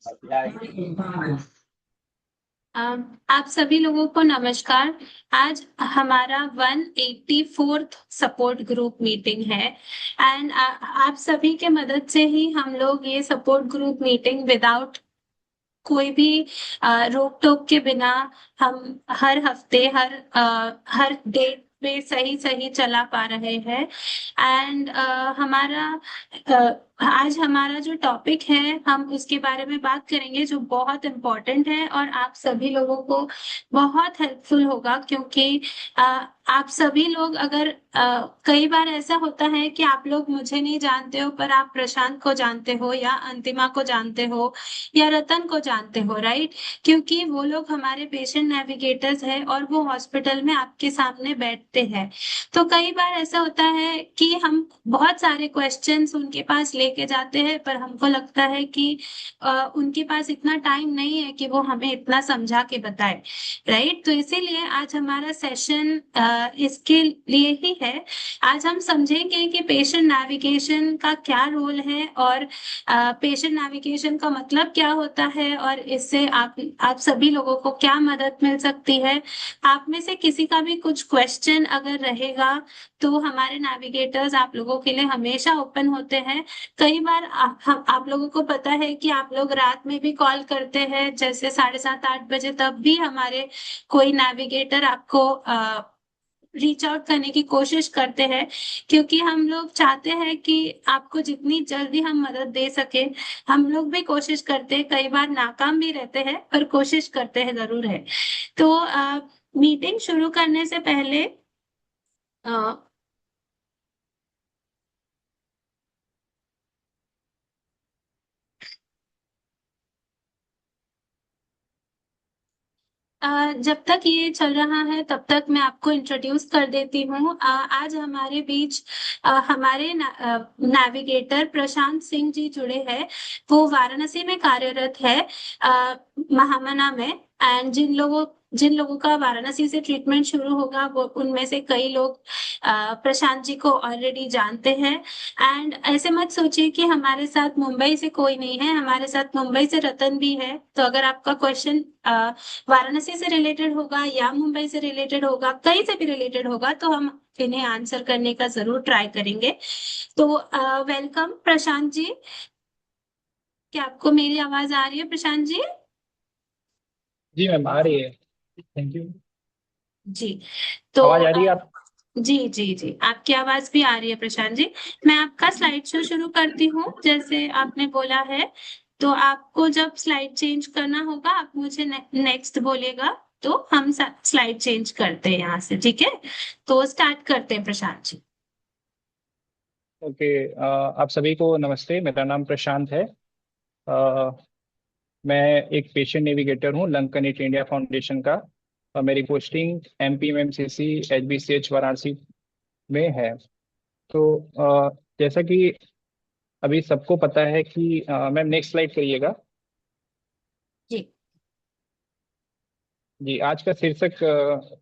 आप सभी लोगों को नमस्कार। आज हमारा 184th सपोर्ट ग्रुप मीटिंग है। एंड आप सभी के मदद से ही हम लोग ये सपोर्ट ग्रुप मीटिंग विदाउट कोई भी रोक टोक के बिना हम हर हफ्ते हर डेट पे सही सही चला पा रहे हैं। एंड हमारा आज हमारा जो टॉपिक है हम उसके बारे में बात करेंगे जो बहुत इम्पोर्टेंट है और आप सभी लोगों को बहुत हेल्पफुल होगा, क्योंकि आप सभी लोग अगर कई बार ऐसा होता है कि आप लोग मुझे नहीं जानते हो पर आप प्रशांत को जानते हो या अंतिमा को जानते हो या रतन को जानते हो, राइट? क्योंकि वो लोग हमारे पेशेंट नेविगेटर्स हैं और वो हॉस्पिटल में आपके सामने बैठते हैं। तो कई बार ऐसा होता है कि हम बहुत सारे क्वेश्चंस उनके पास लेके जाते हैं पर हमको लगता है कि उनके पास इतना टाइम नहीं है कि वो हमें इतना समझा के बताए, राइट? तो इसीलिए आज हमारा सेशन इसके लिए ही है। आज हम समझेंगे कि पेशेंट नेविगेशन का क्या रोल है और पेशेंट नेविगेशन का मतलब क्या होता है और इससे आप सभी लोगों को क्या मदद मिल सकती है। आप में से किसी का भी कुछ क्वेश्चन अगर रहेगा तो हमारे नेविगेटर्स आप लोगों के लिए हमेशा ओपन होते हैं। कई बार आप लोगों को पता है कि आप लोग रात में भी कॉल करते हैं, जैसे 7:30-8 बजे, तब भी हमारे कोई नेविगेटर आपको रीच आउट करने की कोशिश करते हैं, क्योंकि हम लोग चाहते हैं कि आपको जितनी जल्दी हम मदद दे सके। हम लोग भी कोशिश करते हैं, कई बार नाकाम भी रहते हैं पर कोशिश करते हैं जरूर है। तो मीटिंग शुरू करने से पहले जब तक ये चल रहा है तब तक मैं आपको इंट्रोड्यूस कर देती हूँ। आज हमारे बीच हमारे नेविगेटर प्रशांत सिंह जी जुड़े हैं। वो वाराणसी में कार्यरत है, महामना में। एंड जिन लोगों का वाराणसी से ट्रीटमेंट शुरू होगा वो उनमें से कई लोग प्रशांत जी को ऑलरेडी जानते हैं। एंड ऐसे मत सोचिए कि हमारे साथ मुंबई से कोई नहीं है, हमारे साथ मुंबई से रतन भी है। तो अगर आपका क्वेश्चन वाराणसी से रिलेटेड होगा या मुंबई से रिलेटेड होगा, कहीं से भी रिलेटेड होगा, तो हम इन्हें आंसर करने का जरूर ट्राई करेंगे। तो वेलकम प्रशांत जी। क्या आपको मेरी आवाज आ रही है प्रशांत जी? जी मैम, आ रही है। Thank you. जी। तो आवाज आ रही है आप? जी जी जी, आपकी आवाज भी आ रही है प्रशांत जी। मैं आपका स्लाइड शो शुरू करती हूँ जैसे आपने बोला है। तो आपको जब स्लाइड चेंज करना होगा आप मुझे नेक्स्ट बोलेगा, तो हम स्लाइड चेंज करते हैं यहाँ से, ठीक है? तो स्टार्ट करते हैं प्रशांत जी। ओके। आप सभी को नमस्ते। मेरा नाम प्रशांत है। अ, मैं एक पेशेंट नेविगेटर हूँ लंग कनेक्ट इंडिया फाउंडेशन का। मेरी पोस्टिंग MPMMCC HBCH वाराणसी में है। तो जैसा कि अभी सबको पता है कि मैम, नेक्स्ट स्लाइड करिएगा। जी जी, आज का शीर्षक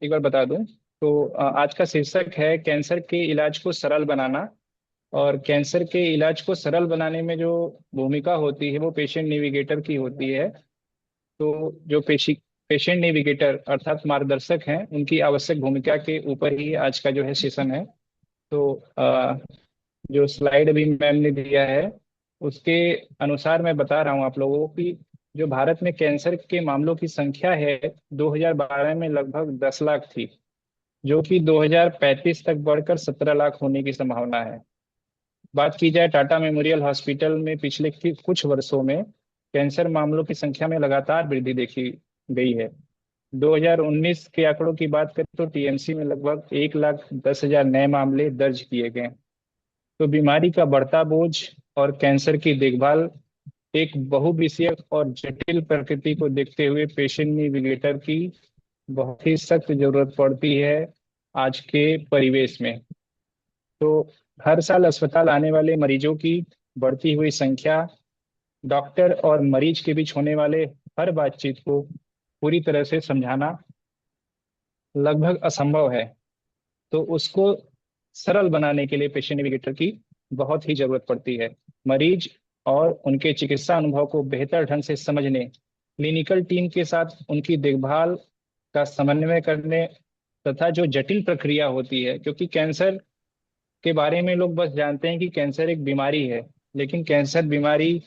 एक बार बता दूं तो आज का शीर्षक है कैंसर के इलाज को सरल बनाना। और कैंसर के इलाज को सरल बनाने में जो भूमिका होती है वो पेशेंट नेविगेटर की होती है। तो जो पेशेंट नेविगेटर अर्थात मार्गदर्शक हैं उनकी आवश्यक भूमिका के ऊपर ही आज का जो है सेशन है। तो जो स्लाइड अभी मैम ने दिया है उसके अनुसार मैं बता रहा हूँ आप लोगों को कि जो भारत में कैंसर के मामलों की संख्या है 2012 में लगभग 10 लाख थी, जो कि 2035 तक बढ़कर 17 लाख होने की संभावना है। बात की जाए टाटा मेमोरियल हॉस्पिटल में पिछले कुछ वर्षों में कैंसर मामलों की संख्या में लगातार वृद्धि देखी गई है। 2019 के आंकड़ों की बात करें तो TMC में लगभग 1,10,000 नए मामले दर्ज किए गए। तो बीमारी का बढ़ता बोझ और कैंसर की देखभाल एक बहुविषयक और जटिल प्रकृति को देखते हुए पेशेंट नेविगेटर की बहुत ही सख्त जरूरत पड़ती है आज के परिवेश में। तो हर साल अस्पताल आने वाले मरीजों की बढ़ती हुई संख्या डॉक्टर और मरीज के बीच होने वाले हर बातचीत को पूरी तरह से समझाना लगभग असंभव है। तो उसको सरल बनाने के लिए पेशेंट नेविगेटर की बहुत ही जरूरत पड़ती है। मरीज और उनके चिकित्सा अनुभव को बेहतर ढंग से समझने, क्लिनिकल टीम के साथ उनकी देखभाल का समन्वय करने, तथा जो जटिल प्रक्रिया होती है, क्योंकि कैंसर के बारे में लोग बस जानते हैं कि कैंसर एक बीमारी है, लेकिन कैंसर बीमारी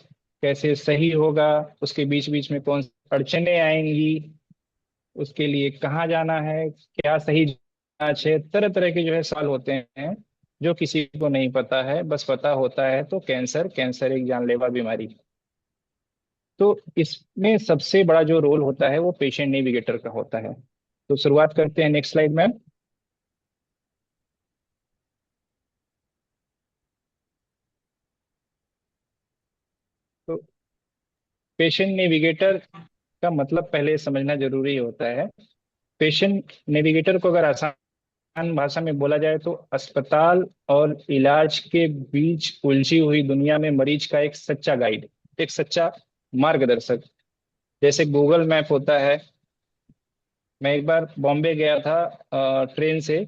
कैसे सही होगा, उसके बीच बीच में कौन सी अड़चने आएंगी, उसके लिए कहाँ जाना है, क्या सही जांच है, तरह तरह के जो है सवाल होते हैं जो किसी को नहीं पता है। बस पता होता है तो कैंसर कैंसर एक जानलेवा बीमारी। तो इसमें सबसे बड़ा जो रोल होता है वो पेशेंट नेविगेटर का होता है। तो शुरुआत करते हैं, नेक्स्ट स्लाइड मैम। तो पेशेंट नेविगेटर का मतलब पहले समझना जरूरी होता है। पेशेंट नेविगेटर को अगर आसान भाषा में बोला जाए तो अस्पताल और इलाज के बीच उलझी हुई दुनिया में मरीज का एक सच्चा गाइड, एक सच्चा मार्गदर्शक। जैसे गूगल मैप होता है। मैं एक बार बॉम्बे गया था ट्रेन से।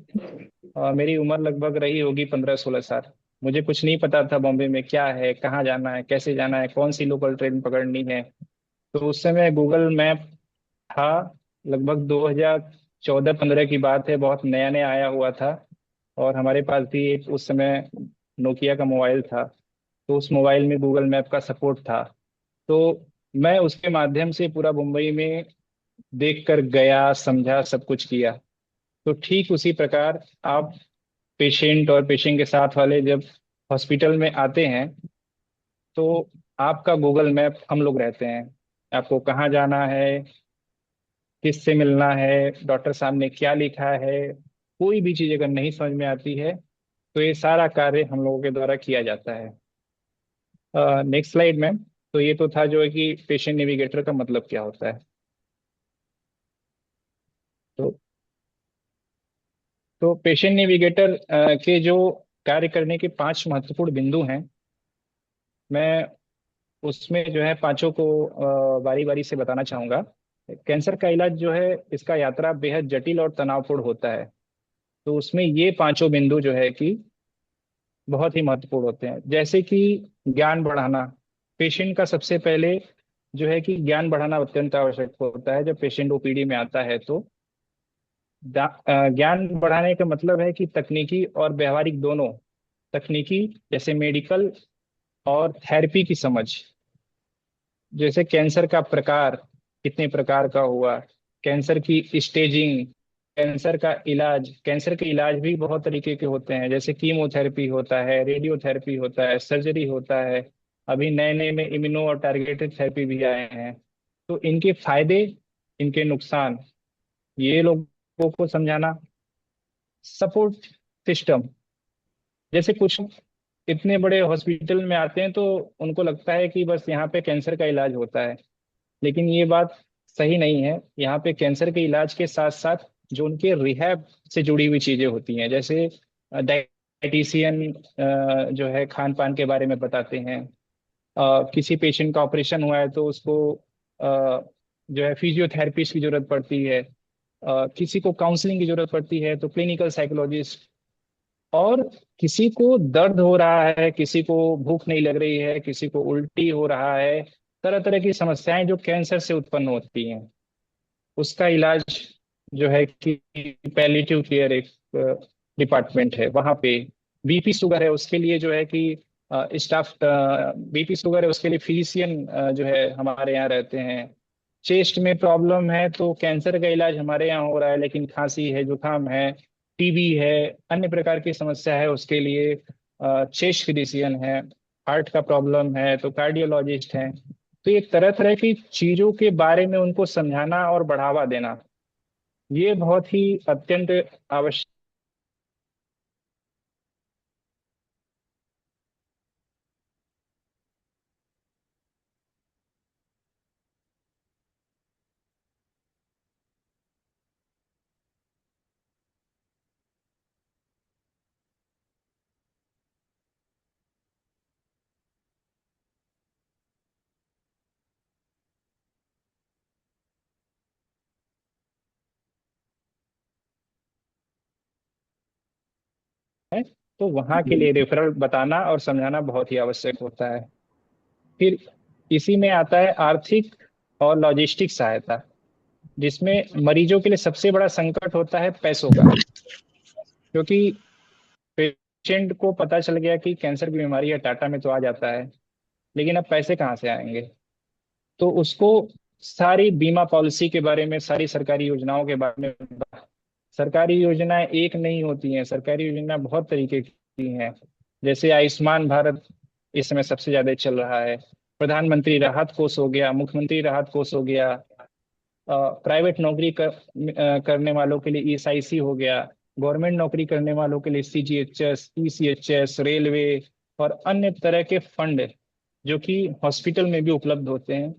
मेरी उम्र लगभग रही होगी 15-16 साल। मुझे कुछ नहीं पता था बॉम्बे में क्या है, कहाँ जाना है, कैसे जाना है, कौन सी लोकल ट्रेन पकड़नी है। तो उस समय गूगल मैप था। लगभग 2014-15 की बात है, बहुत नया नया आया हुआ था। और हमारे पास भी एक उस समय नोकिया का मोबाइल था। तो उस मोबाइल में गूगल मैप का सपोर्ट था। तो मैं उसके माध्यम से पूरा मुंबई में देख कर गया, समझा, सब कुछ किया। तो ठीक उसी प्रकार आप पेशेंट और पेशेंट के साथ वाले जब हॉस्पिटल में आते हैं तो आपका गूगल मैप हम लोग रहते हैं। आपको कहाँ जाना है, किससे मिलना है, डॉक्टर साहब ने क्या लिखा है, कोई भी चीज अगर नहीं समझ में आती है तो ये सारा कार्य हम लोगों के द्वारा किया जाता है। Next slide ma'am. तो ये तो था जो है कि पेशेंट नेविगेटर का मतलब क्या होता है। तो पेशेंट नेविगेटर के जो कार्य करने के 5 महत्वपूर्ण बिंदु हैं, मैं उसमें जो है पांचों को बारी बारी से बताना चाहूंगा। कैंसर का इलाज जो है, इसका यात्रा बेहद जटिल और तनावपूर्ण होता है। तो उसमें ये पांचों बिंदु जो है कि बहुत ही महत्वपूर्ण होते हैं। जैसे कि ज्ञान बढ़ाना। पेशेंट का सबसे पहले जो है कि ज्ञान बढ़ाना अत्यंत आवश्यक होता है। जब पेशेंट ओपीडी में आता है तो ज्ञान बढ़ाने का मतलब है कि तकनीकी और व्यवहारिक दोनों, तकनीकी जैसे मेडिकल और थेरेपी की समझ। जैसे कैंसर का प्रकार, कितने प्रकार का हुआ, कैंसर की स्टेजिंग, कैंसर का इलाज। कैंसर के इलाज भी बहुत तरीके के होते हैं, जैसे कीमोथेरेपी होता है, रेडियोथेरेपी होता है, सर्जरी होता है। अभी नए नए में इम्यूनो और टारगेटेड थेरेपी भी आए हैं। तो इनके फायदे, इनके नुकसान, ये लोगों को समझाना। Support system. जैसे कुछ इतने बड़े हॉस्पिटल में आते हैं तो उनको लगता है कि बस यहाँ पे कैंसर का इलाज होता है, लेकिन ये बात सही नहीं है। यहाँ पे कैंसर के इलाज के साथ साथ जो उनके रिहैब से जुड़ी हुई चीजें होती हैं, जैसे डाइटिशियन जो है खान पान के बारे में बताते हैं। किसी पेशेंट का ऑपरेशन हुआ है तो उसको जो है फिजियोथेरेपिस्ट की जरूरत पड़ती है। किसी को काउंसलिंग की जरूरत पड़ती है तो क्लिनिकल साइकोलॉजिस्ट। और किसी को दर्द हो रहा है, किसी को भूख नहीं लग रही है, किसी को उल्टी हो रहा है, तरह तरह की समस्याएं जो कैंसर से उत्पन्न होती हैं, उसका इलाज जो है कि पैलिएटिव केयर एक डिपार्टमेंट है वहाँ पे। बीपी शुगर है उसके लिए जो है कि स्टाफ, बीपी शुगर है उसके लिए फिजिशियन जो है हमारे यहाँ रहते हैं। चेस्ट में प्रॉब्लम है तो कैंसर का इलाज हमारे यहाँ हो रहा है, लेकिन खांसी है, जुकाम है, टीबी है, अन्य प्रकार की समस्या है, उसके लिए चेस्ट फिजिशियन है। हार्ट का प्रॉब्लम है तो कार्डियोलॉजिस्ट हैं। तो ये तरह तरह की चीजों के बारे में उनको समझाना और बढ़ावा देना, ये बहुत ही अत्यंत आवश्यक है। तो वहाँ के लिए रेफरल बताना और समझाना बहुत ही आवश्यक होता है। फिर इसी में आता है आर्थिक और लॉजिस्टिक सहायता, जिसमें मरीजों के लिए सबसे बड़ा संकट होता है पैसों का। क्योंकि पेशेंट को पता चल गया कि कैंसर की बीमारी है, टाटा में तो आ जाता है, लेकिन अब पैसे कहाँ से आएंगे? तो उसको सारी बीमा पॉलिसी के बारे में, सारी सरकारी योजनाओं के बारे में, सरकारी योजनाएं एक नहीं होती हैं, सरकारी योजना बहुत तरीके की हैं। जैसे आयुष्मान भारत इस समय सबसे ज्यादा चल रहा है, प्रधानमंत्री राहत कोष हो गया, मुख्यमंत्री राहत कोष हो गया, प्राइवेट नौकरी करने वालों के लिए ईएसआईसी हो गया, गवर्नमेंट नौकरी करने वालों के लिए सीजीएचएस, ईसीएचएस, रेलवे और अन्य तरह के फंड जो कि हॉस्पिटल में भी उपलब्ध होते हैं,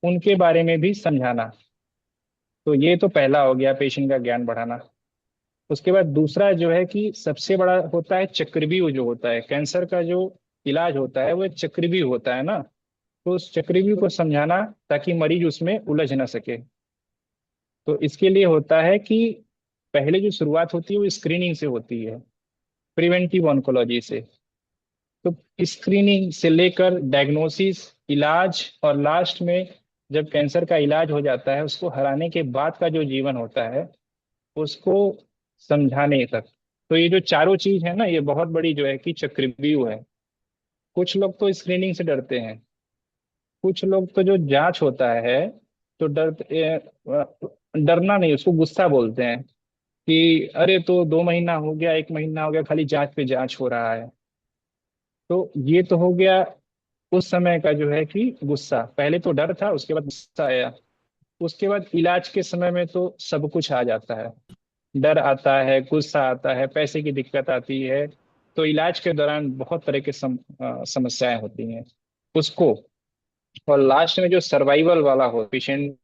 उनके बारे में भी समझाना। तो ये तो पहला हो गया, पेशेंट का ज्ञान बढ़ाना। उसके बाद दूसरा जो है कि सबसे बड़ा होता है चक्रव्यूह, जो होता है कैंसर का जो इलाज होता है वो एक चक्रव्यूह होता है ना। तो उस चक्रव्यूह को समझाना ताकि मरीज उसमें उलझ ना सके। तो इसके लिए होता है कि पहले जो शुरुआत होती है वो स्क्रीनिंग से होती है, प्रिवेंटिव ऑन्कोलॉजी से। तो स्क्रीनिंग से लेकर डायग्नोसिस, इलाज, और लास्ट में जब कैंसर का इलाज हो जाता है, उसको हराने के बाद का जो जीवन होता है उसको समझाने तक। तो ये जो चारों चीज है ना, ये बहुत बड़ी जो है कि चक्रव्यूह है। कुछ लोग तो स्क्रीनिंग से डरते हैं, कुछ लोग तो जो जांच होता है तो डरना नहीं, उसको गुस्सा बोलते हैं कि अरे तो 2 महीना हो गया, 1 महीना हो गया, खाली जांच पे जांच हो रहा है। तो ये तो हो गया उस समय का जो है कि गुस्सा, पहले तो डर था, उसके बाद गुस्सा आया। उसके बाद इलाज के समय में तो सब कुछ आ जाता है, डर आता है, गुस्सा आता है, पैसे की दिक्कत आती है। तो इलाज के दौरान बहुत तरह के समस्याएं होती हैं उसको। और लास्ट में जो सर्वाइवल वाला हो, पेशेंट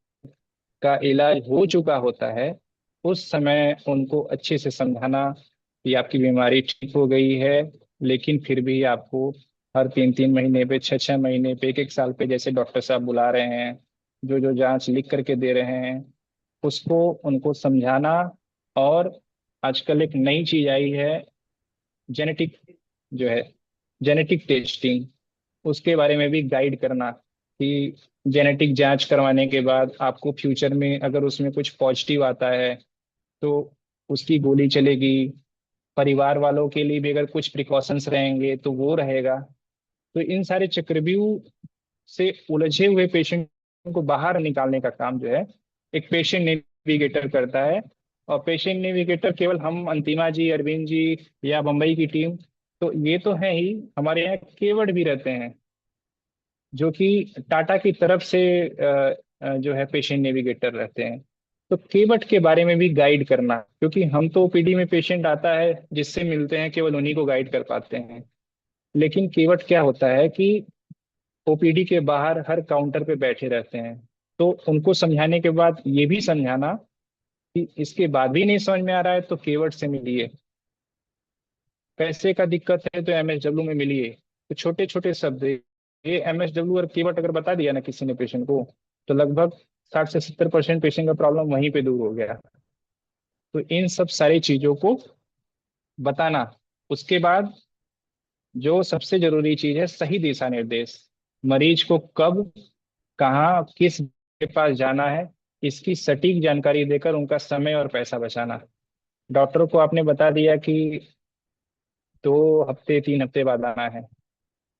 का इलाज हो चुका होता है, उस समय उनको अच्छे से समझाना कि आपकी बीमारी ठीक हो गई है, लेकिन फिर भी आपको हर 3-3 महीने पे, 6-6 महीने पे, 1-1 साल पे, जैसे डॉक्टर साहब बुला रहे हैं, जो जो जांच लिख करके दे रहे हैं, उसको उनको समझाना। और आजकल एक नई चीज आई है, जेनेटिक, जो है जेनेटिक टेस्टिंग, उसके बारे में भी गाइड करना कि जेनेटिक जांच करवाने के बाद आपको फ्यूचर में अगर उसमें कुछ पॉजिटिव आता है तो उसकी गोली चलेगी। परिवार वालों के लिए भी अगर कुछ प्रिकॉशंस रहेंगे तो वो रहेगा। तो इन सारे चक्रव्यूह से उलझे हुए पेशेंट को बाहर निकालने का काम जो है एक पेशेंट नेविगेटर करता है। और पेशेंट नेविगेटर केवल हम, अंतिमा जी, अरविंद जी या बम्बई की टीम, तो ये तो है ही, हमारे यहाँ केवट भी रहते हैं जो कि टाटा की तरफ से जो है पेशेंट नेविगेटर रहते हैं। तो केवट के बारे में भी गाइड करना, क्योंकि हम तो ओपीडी में पेशेंट आता है जिससे मिलते हैं, केवल उन्हीं को गाइड कर पाते हैं। लेकिन केवट क्या होता है कि ओपीडी के बाहर हर काउंटर पे बैठे रहते हैं। तो उनको समझाने के बाद ये भी समझाना कि इसके बाद भी नहीं समझ में आ रहा है तो केवट से मिलिए, पैसे का दिक्कत है तो एमएसडब्ल्यू में मिलिए। तो छोटे छोटे शब्द, ये एमएसडब्ल्यू और कीवर्ड अगर बता दिया ना किसी ने पेशेंट को, तो लगभग 60 से 70% पेशेंट का प्रॉब्लम वहीं पे दूर हो गया। तो इन सब सारी चीजों को बताना। उसके बाद जो सबसे जरूरी चीज है, सही दिशा निर्देश, मरीज को कब, कहाँ, किस के पास जाना है, इसकी सटीक जानकारी देकर उनका समय और पैसा बचाना। डॉक्टर को आपने बता दिया कि 2 हफ्ते, 3 हफ्ते बाद आना है,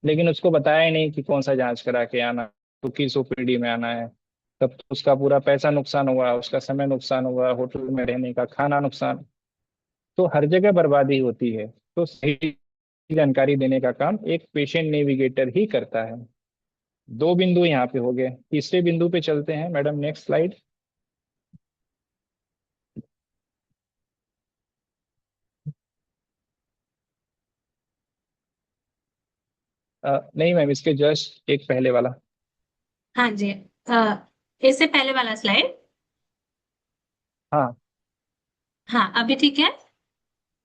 लेकिन उसको बताया ही नहीं कि कौन सा जांच करा के आना, तो किस ओपीडी में आना है। तब तो उसका पूरा पैसा नुकसान हुआ, उसका समय नुकसान हुआ, होटल में रहने का खाना नुकसान। तो हर जगह बर्बादी होती है। तो सही जानकारी देने का काम एक पेशेंट नेविगेटर ही करता है। 2 बिंदु यहाँ पे हो गए, तीसरे बिंदु पे चलते हैं मैडम, नेक्स्ट स्लाइड। नहीं मैम, इसके जस्ट एक पहले वाला। हाँ जी। इससे पहले वाला स्लाइड। हाँ हाँ, अभी ठीक है।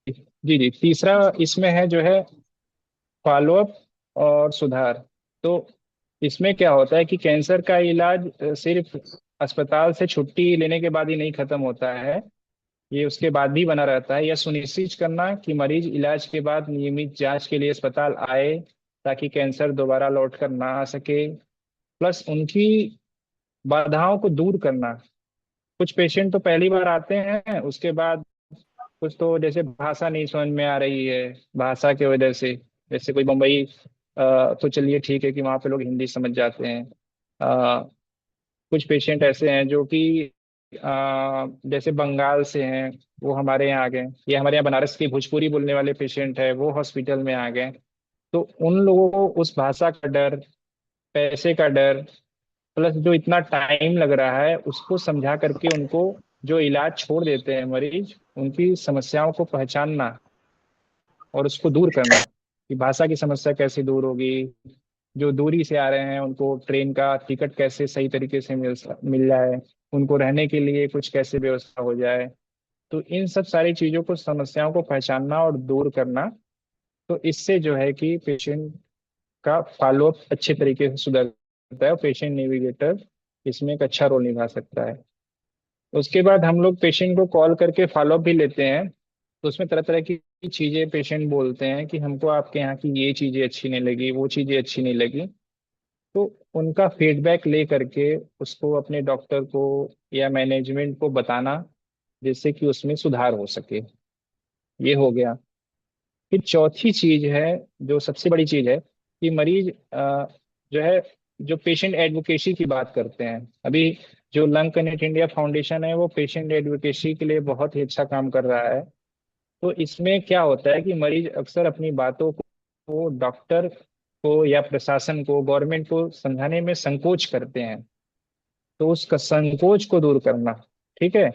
जी जी, तीसरा इसमें है जो है फॉलोअप और सुधार। तो इसमें क्या होता है कि कैंसर का इलाज सिर्फ अस्पताल से छुट्टी लेने के बाद ही नहीं खत्म होता है, ये उसके बाद भी बना रहता है। यह सुनिश्चित करना कि मरीज इलाज के बाद नियमित जांच के लिए अस्पताल आए, ताकि कैंसर दोबारा लौट कर ना आ सके, प्लस उनकी बाधाओं को दूर करना। कुछ पेशेंट तो पहली बार आते हैं, उसके बाद कुछ तो जैसे भाषा नहीं समझ में आ रही है, भाषा की वजह से, जैसे कोई मुंबई, तो चलिए ठीक है कि वहाँ पे लोग हिंदी समझ जाते हैं। कुछ पेशेंट ऐसे हैं जो कि जैसे बंगाल से हैं, वो हमारे यहाँ आ गए, या हमारे यहाँ बनारस की भोजपुरी बोलने वाले पेशेंट है, वो हॉस्पिटल में आ गए। तो उन लोगों को उस भाषा का डर, पैसे का डर, प्लस जो इतना टाइम लग रहा है उसको समझा करके उनको जो इलाज छोड़ देते हैं मरीज, उनकी समस्याओं को पहचानना और उसको दूर करना कि भाषा की समस्या कैसे दूर होगी, जो दूरी से आ रहे हैं उनको ट्रेन का टिकट कैसे सही तरीके से मिल जाए, उनको रहने के लिए कुछ कैसे व्यवस्था हो जाए। तो इन सब सारी चीजों को, समस्याओं को पहचानना और दूर करना, तो इससे जो है कि पेशेंट का फॉलोअप अच्छे तरीके से सुधरता है और पेशेंट नेविगेटर इसमें एक अच्छा रोल निभा सकता है। उसके बाद हम लोग पेशेंट को कॉल करके फॉलोअप भी लेते हैं। तो उसमें तरह तरह की चीजें पेशेंट बोलते हैं कि हमको आपके यहाँ की ये चीजें अच्छी नहीं लगी, वो चीजें अच्छी नहीं लगी। तो उनका फीडबैक ले करके उसको अपने डॉक्टर को या मैनेजमेंट को बताना, जिससे कि उसमें सुधार हो सके। ये हो गया। फिर चौथी चीज है, जो सबसे बड़ी चीज है, कि मरीज जो है, जो पेशेंट एडवोकेसी की बात करते हैं अभी, जो लंग कनेक्ट इंडिया फाउंडेशन है वो पेशेंट एडवोकेसी के लिए बहुत ही अच्छा काम कर रहा है। तो इसमें क्या होता है कि मरीज अक्सर अपनी बातों को डॉक्टर को या प्रशासन को, गवर्नमेंट को समझाने में संकोच करते हैं। तो उस संकोच को दूर करना, ठीक है।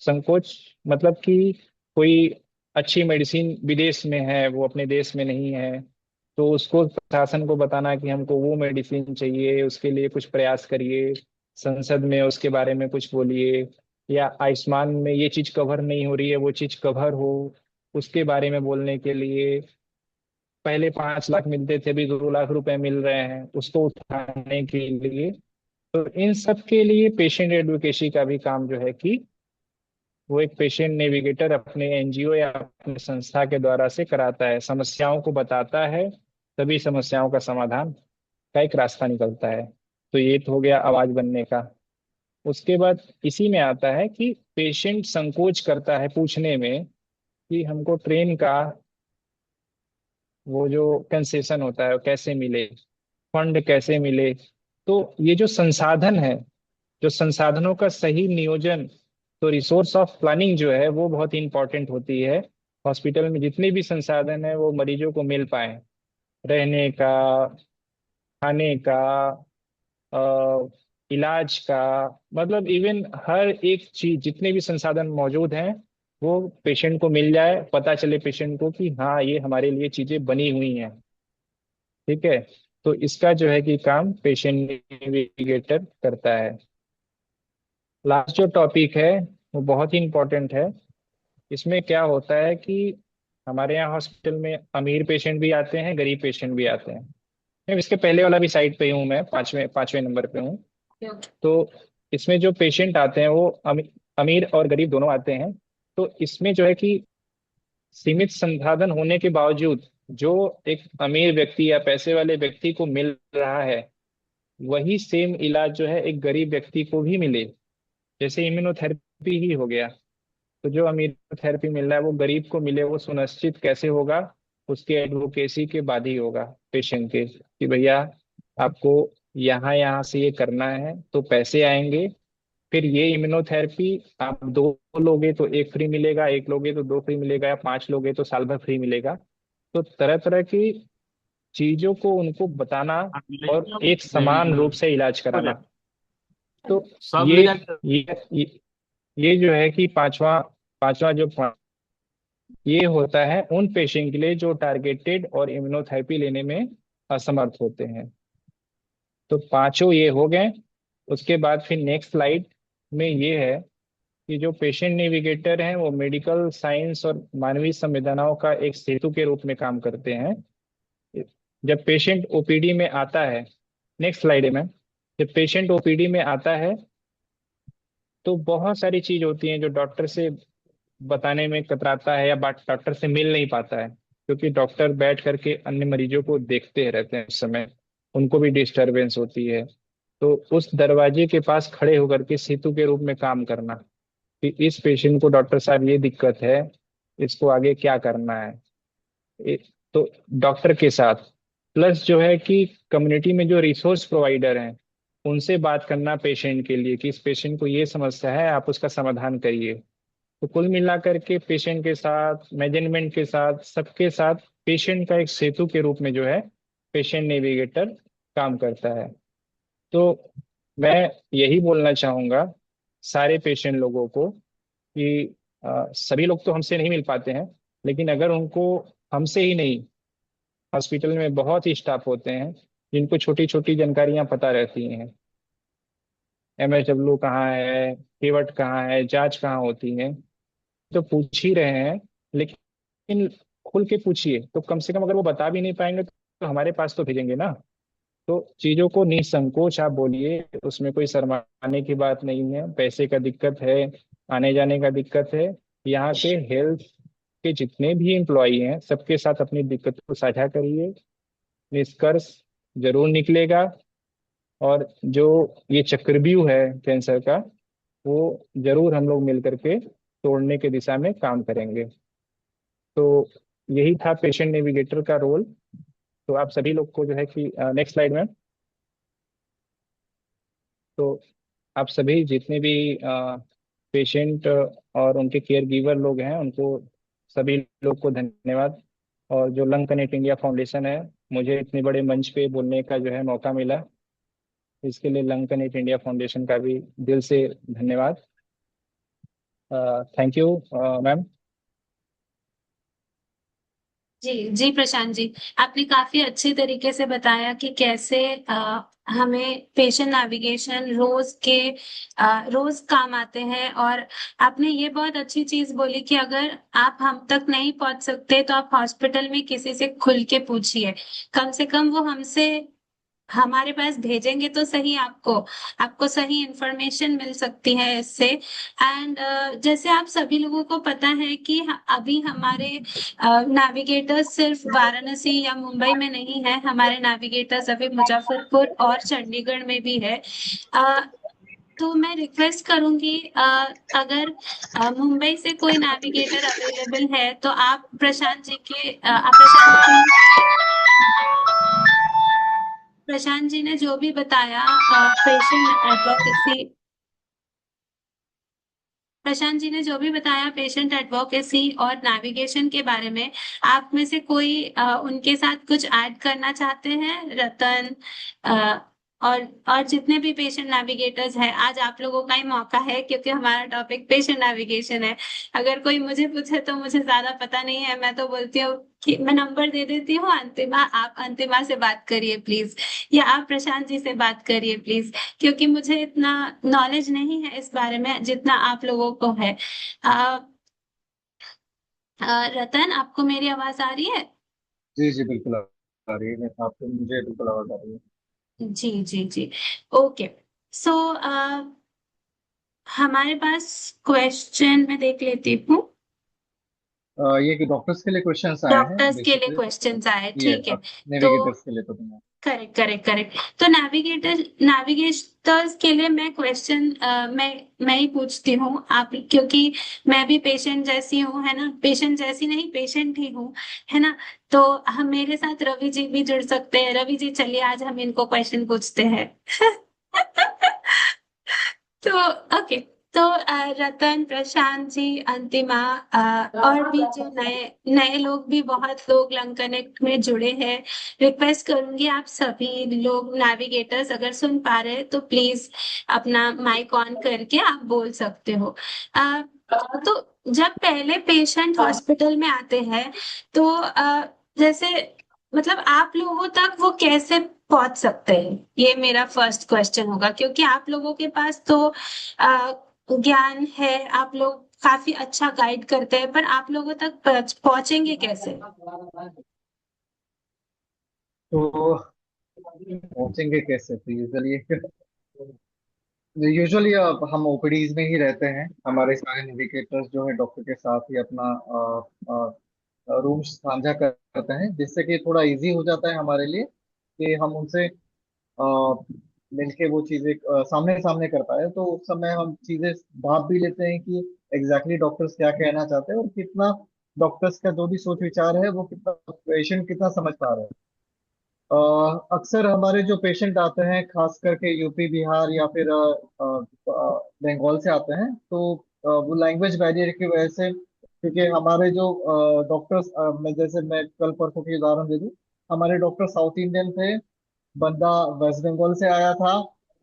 संकोच मतलब कि कोई अच्छी मेडिसिन विदेश में है, वो अपने देश में नहीं है, तो उसको प्रशासन को बताना कि हमको वो मेडिसिन चाहिए, उसके लिए कुछ प्रयास करिए, संसद में उसके बारे में कुछ बोलिए, या आयुष्मान में ये चीज कवर नहीं हो रही है, वो चीज कवर हो, उसके बारे में बोलने के लिए। पहले 5 लाख मिलते थे, अभी 2 लाख रुपए मिल रहे हैं, उसको उठाने के लिए। तो इन सब के लिए पेशेंट एडवोकेसी का भी काम जो है कि वो एक पेशेंट नेविगेटर अपने एनजीओ या अपने संस्था के द्वारा से कराता है, समस्याओं को बताता है, तभी समस्याओं का समाधान का एक रास्ता निकलता है। तो ये तो हो गया आवाज बनने का। उसके बाद इसी में आता है कि पेशेंट संकोच करता है पूछने में कि हमको ट्रेन का वो जो कंसेशन होता है वो कैसे मिले, फंड कैसे मिले। तो ये जो संसाधन है, जो संसाधनों का सही नियोजन, तो रिसोर्स ऑफ प्लानिंग जो है वो बहुत इंपॉर्टेंट होती है। हॉस्पिटल में जितने भी संसाधन है वो मरीजों को मिल पाए, रहने का, खाने का, अ, इलाज का, मतलब इवन हर एक चीज, जितने भी संसाधन मौजूद हैं वो पेशेंट को मिल जाए, पता चले पेशेंट को कि हाँ ये हमारे लिए चीजें बनी हुई हैं। ठीक है। तो इसका जो है कि काम पेशेंट नेविगेटर करता है। लास्ट जो टॉपिक है वो बहुत ही इंपॉर्टेंट है। इसमें क्या होता है कि हमारे यहाँ हॉस्पिटल में अमीर पेशेंट भी आते हैं, गरीब पेशेंट भी आते हैं। मैं इसके पहले वाला भी साइड पे हूँ, मैं पांचवें पांचवें नंबर पे हूँ। तो इसमें जो पेशेंट आते हैं वो अमीर और गरीब दोनों आते हैं। तो इसमें जो है कि सीमित संसाधन होने के बावजूद जो एक अमीर व्यक्ति या पैसे वाले व्यक्ति को मिल रहा है, वही सेम इलाज जो है एक गरीब व्यक्ति को भी मिले। जैसे इम्यूनोथेरेपी ही हो गया, तो जो अमीर थेरेपी मिल रहा है वो गरीब को मिले, वो सुनिश्चित कैसे होगा? उसके एडवोकेसी के बाद ही होगा पेशेंट के, कि भैया आपको यहाँ यहाँ से ये करना है तो पैसे आएंगे। फिर ये इम्यूनोथेरेपी आप 2 लोगे तो एक फ्री मिलेगा, एक लोगे तो 2 फ्री मिलेगा, या 5 लोगे तो साल भर फ्री मिलेगा। तो तरह तरह की चीजों को उनको बताना और एक समान रूप से इलाज कराना। तो सब ये ले जाके ये ये जो है कि पांचवा पांचवा जो ये होता है उन पेशेंट के लिए जो टारगेटेड और इम्यूनोथेरेपी लेने में असमर्थ होते हैं। तो पांचों ये हो गए। उसके बाद फिर नेक्स्ट स्लाइड में ये है कि जो पेशेंट नेविगेटर हैं वो मेडिकल साइंस और मानवीय संवेदनाओं का एक सेतु के रूप में काम करते हैं। जब पेशेंट ओपीडी में आता है, नेक्स्ट स्लाइड में, जब पेशेंट ओपीडी में आता है तो बहुत सारी चीज होती हैं जो डॉक्टर से बताने में कतराता है या डॉक्टर से मिल नहीं पाता है। क्योंकि डॉक्टर बैठ करके अन्य मरीजों को देखते रहते हैं, उस समय उनको भी डिस्टरबेंस होती है। तो उस दरवाजे के पास खड़े होकर के सेतु के रूप में काम करना कि इस पेशेंट को डॉक्टर साहब ये दिक्कत है, इसको आगे क्या करना है। ए- तो डॉक्टर के साथ प्लस जो है कि कम्युनिटी में जो रिसोर्स प्रोवाइडर हैं उनसे बात करना पेशेंट के लिए कि इस पेशेंट को ये समस्या है, आप उसका समाधान करिए। तो कुल मिलाकर के पेशेंट के साथ, मैनेजमेंट के साथ, सबके साथ पेशेंट का एक सेतु के रूप में जो है पेशेंट नेविगेटर काम करता है। तो मैं यही बोलना चाहूंगा सारे पेशेंट लोगों को कि सभी लोग तो हमसे नहीं मिल पाते हैं, लेकिन अगर उनको हमसे ही नहीं, हॉस्पिटल में बहुत ही स्टाफ होते हैं जिनको छोटी छोटी जानकारियां पता रहती हैं, MSW कहाँ है, केवट कहाँ है, जांच कहाँ होती है, तो पूछ ही रहे हैं। लेकिन खुल के पूछिए, तो कम से कम अगर वो बता भी नहीं पाएंगे तो हमारे पास तो भेजेंगे ना। तो चीजों को निसंकोच आप बोलिए, उसमें कोई शर्माने की बात नहीं है। पैसे का दिक्कत है, आने जाने का दिक्कत है, यहाँ के हेल्थ के जितने भी एम्प्लॉई हैं सबके साथ अपनी दिक्कत को साझा करिए, निष्कर्ष जरूर निकलेगा। और जो ये चक्रव्यूह है कैंसर का, वो जरूर हम लोग मिल करके तोड़ने के दिशा में काम करेंगे। तो यही था पेशेंट नेविगेटर का रोल। तो आप सभी लोग को जो है कि नेक्स्ट स्लाइड में, तो आप सभी जितने भी पेशेंट और उनके केयर गिवर लोग हैं उनको, सभी लोग को धन्यवाद। और जो लंग कनेक्ट इंडिया फाउंडेशन है, मुझे इतने बड़े मंच पे बोलने का जो है मौका मिला, इसके लिए लंग कनेक्ट इंडिया फाउंडेशन का भी दिल से धन्यवाद। Thank you ma'am. जी जी प्रशांत जी, आपने काफी अच्छे तरीके से बताया कि कैसे हमें पेशेंट नेविगेशन रोज काम आते हैं। और आपने ये बहुत अच्छी चीज बोली कि अगर आप हम तक नहीं पहुंच सकते तो आप हॉस्पिटल में किसी से खुल के पूछिए। कम से कम वो हमसे हमारे पास भेजेंगे तो सही, आपको आपको सही इंफॉर्मेशन मिल सकती है इससे। एंड जैसे आप सभी लोगों को पता है कि अभी हमारे नेविगेटर्स सिर्फ वाराणसी या मुंबई में नहीं है, हमारे नेविगेटर्स अभी मुजफ्फरपुर और चंडीगढ़ में भी है। अ, तो मैं रिक्वेस्ट करूंगी, अगर मुंबई से कोई नेविगेटर अवेलेबल है तो आप प्रशांत जी ने जो भी बताया पेशेंट एडवोकेसी प्रशांत जी ने जो भी बताया पेशेंट एडवोकेसी और नेविगेशन के बारे में, आप में से कोई उनके साथ कुछ ऐड करना चाहते हैं? रतन, अ, और जितने भी पेशेंट नेविगेटर्स हैं, आज आप लोगों का ही मौका है क्योंकि हमारा टॉपिक पेशेंट नेविगेशन है। अगर कोई मुझे पूछे तो मुझे ज्यादा पता नहीं है, मैं तो बोलती हूँ कि मैं नंबर दे देती हूँ अंतिमा, आप अंतिमा से बात करिए प्लीज, या आप प्रशांत जी से बात करिए प्लीज, क्योंकि मुझे इतना नॉलेज नहीं है इस बारे में जितना आप लोगों को है। अ, रतन, आपको मेरी आवाज आ रही है? जी जी बिल्कुल आ रही है। आपको मुझे बिल्कुल आवाज आ रही है। जी जी जी। ओके। सो हमारे पास क्वेश्चन मैं देख लेती हूँ। ये कि डॉक्टर्स के लिए क्वेश्चंस आए हैं डॉक्टर्स के लिए बेसिकली। क्वेश्चंस आए, ये ठीक है। तो नेविगेटर्स के लिए तो नहीं है। Correct correct correct. तो नेविगेटर्स के लिए मैं क्वेश्चन मैं ही पूछती हूँ आप, क्योंकि मैं भी पेशेंट जैसी हूँ, है ना, पेशेंट जैसी नहीं, पेशेंट ही हूँ, है ना। तो हम मेरे साथ रवि जी भी जुड़ सकते हैं। रवि जी, चलिए आज हम इनको क्वेश्चन पूछते हैं। तो ओके। तो रतन, प्रशांत जी, अंतिमा, और भी जो नए नए लोग भी, बहुत लोग लंग कनेक्ट में जुड़े हैं, रिक्वेस्ट करूंगी आप सभी लोग नेविगेटर्स अगर सुन पा रहे हैं तो प्लीज अपना माइक ऑन करके आप बोल सकते हो। तो जब पहले पेशेंट हॉस्पिटल में आते हैं तो जैसे मतलब आप लोगों तक वो कैसे पहुंच सकते हैं, ये मेरा फर्स्ट क्वेश्चन होगा, क्योंकि आप लोगों के पास तो अ, ज्ञान है, आप लोग काफी अच्छा गाइड करते हैं, पर आप लोगों तक पहुंचेंगे कैसे? तो पहुंचेंगे कैसे? तो यूजुअली हम ओपीडीज में ही रहते हैं। हमारे सारे नेविगेटर्स जो है डॉक्टर के साथ ही अपना रूम्स साझा करते हैं, जिससे कि थोड़ा इजी हो जाता है हमारे लिए कि हम उनसे मिलके वो चीजें सामने सामने कर पाए। तो उस समय हम चीजें भाप भी लेते हैं कि एग्जैक्टली डॉक्टर्स क्या कहना चाहते हैं और कितना डॉक्टर्स का जो भी सोच विचार है वो कितना पेशेंट कितना समझ पा रहे हैं। अक्सर हमारे जो पेशेंट आते हैं खास करके यूपी बिहार या फिर बंगाल से आते हैं, तो वो लैंग्वेज बैरियर की वजह से, क्योंकि हमारे जो डॉक्टर्स, मैं जैसे मैं कल परसों की उदाहरण दे दूं, हमारे डॉक्टर साउथ इंडियन थे, बंदा वेस्ट बंगाल से आया था,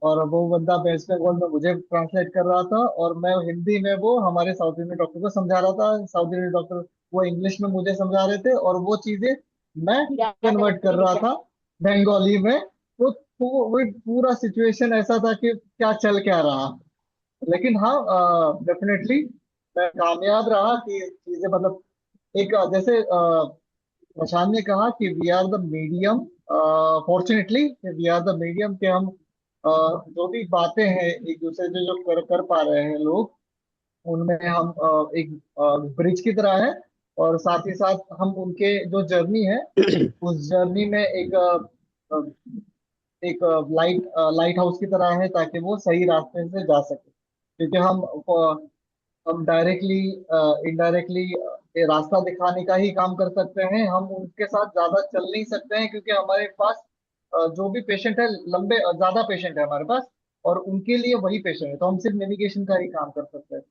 और वो बंदा वेस्ट बंगाल में मुझे ट्रांसलेट कर रहा था और मैं हिंदी में वो हमारे साउथ इंडियन डॉक्टर को समझा रहा था। साउथ इंडियन डॉक्टर वो इंग्लिश में मुझे समझा रहे थे और वो चीजें मैं कन्वर्ट कर रहा था बंगाली में। वो पूरा सिचुएशन ऐसा था कि क्या चल क्या रहा। लेकिन हाँ, डेफिनेटली मैं कामयाब रहा कि चीजें मतलब एक जैसे प्रशांत ने कहा कि we are the medium, fortunately we are the medium, कि हम जो भी बातें हैं एक दूसरे से जो कर कर पा रहे हैं लोग, उनमें हम एक ब्रिज की तरह है। और साथ ही साथ हम उनके जो जर्नी है उस जर्नी में एक लाइट हाउस की तरह है, ताकि वो सही रास्ते से जा सके। क्योंकि हम डायरेक्टली इनडायरेक्टली रास्ता दिखाने का ही काम कर सकते हैं, हम उनके साथ ज्यादा चल नहीं सकते हैं, क्योंकि हमारे पास जो भी पेशेंट है, लंबे ज्यादा पेशेंट है हमारे पास, और उनके लिए वही पेशेंट है, तो हम सिर्फ नेविगेशन का ही काम कर सकते हैं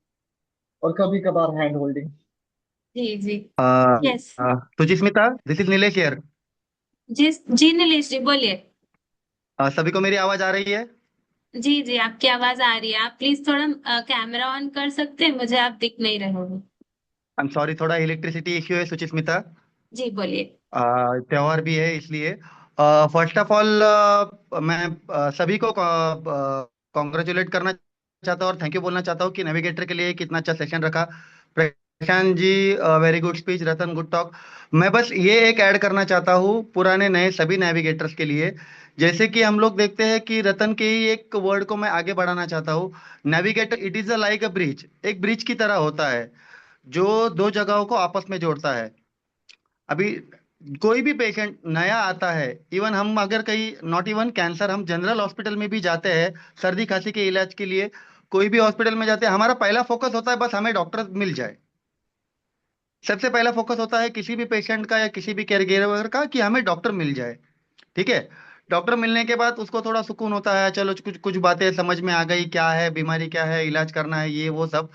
और कभी कभार हैंड होल्डिंग। जी जी। Uh, yes. तो जी Smita, this is Nilesh here. जी जी नीलेश जी बोलिए। सभी को मेरी आवाज आ रही है? जी जी आपकी आवाज आ रही है। आप प्लीज थोड़ा कैमरा ऑन कर सकते हैं, मुझे आप दिख नहीं रहे हो। आई एम सॉरी, थोड़ा इलेक्ट्रिसिटी इश्यू है सुचिस्मिता। जी बोलिए। त्योहार भी है इसलिए। फर्स्ट ऑफ ऑल, मैं सभी को कॉन्ग्रेचुलेट करना चाहता हूँ और थैंक यू बोलना चाहता हूँ कि नेविगेटर के लिए कितना अच्छा सेशन रखा। Prashant ji, very good speech. रतन, गुड टॉक। मैं बस ये एक ऐड करना चाहता हूँ पुराने नए सभी नेविगेटर्स के लिए। जैसे कि हम लोग देखते हैं कि रतन के ही एक वर्ड को मैं आगे बढ़ाना चाहता हूँ। Navigator it is a like a bridge, एक ब्रिज की तरह होता है जो दो जगहों को आपस में जोड़ता है। अभी कोई भी पेशेंट नया आता है, इवन हम अगर कहीं, नॉट इवन कैंसर, हम जनरल हॉस्पिटल में भी जाते हैं सर्दी खांसी के इलाज के लिए, कोई भी हॉस्पिटल में जाते हैं, हमारा पहला फोकस होता है बस हमें डॉक्टर मिल जाए। सबसे पहला फोकस होता है किसी भी पेशेंट का या किसी भी केयर गिवर का कि हमें डॉक्टर मिल जाए। ठीक है। डॉक्टर मिलने के बाद उसको थोड़ा सुकून होता है, चलो कुछ कुछ बातें समझ में आ गई, क्या है बीमारी, क्या है इलाज करना है, ये वो सब।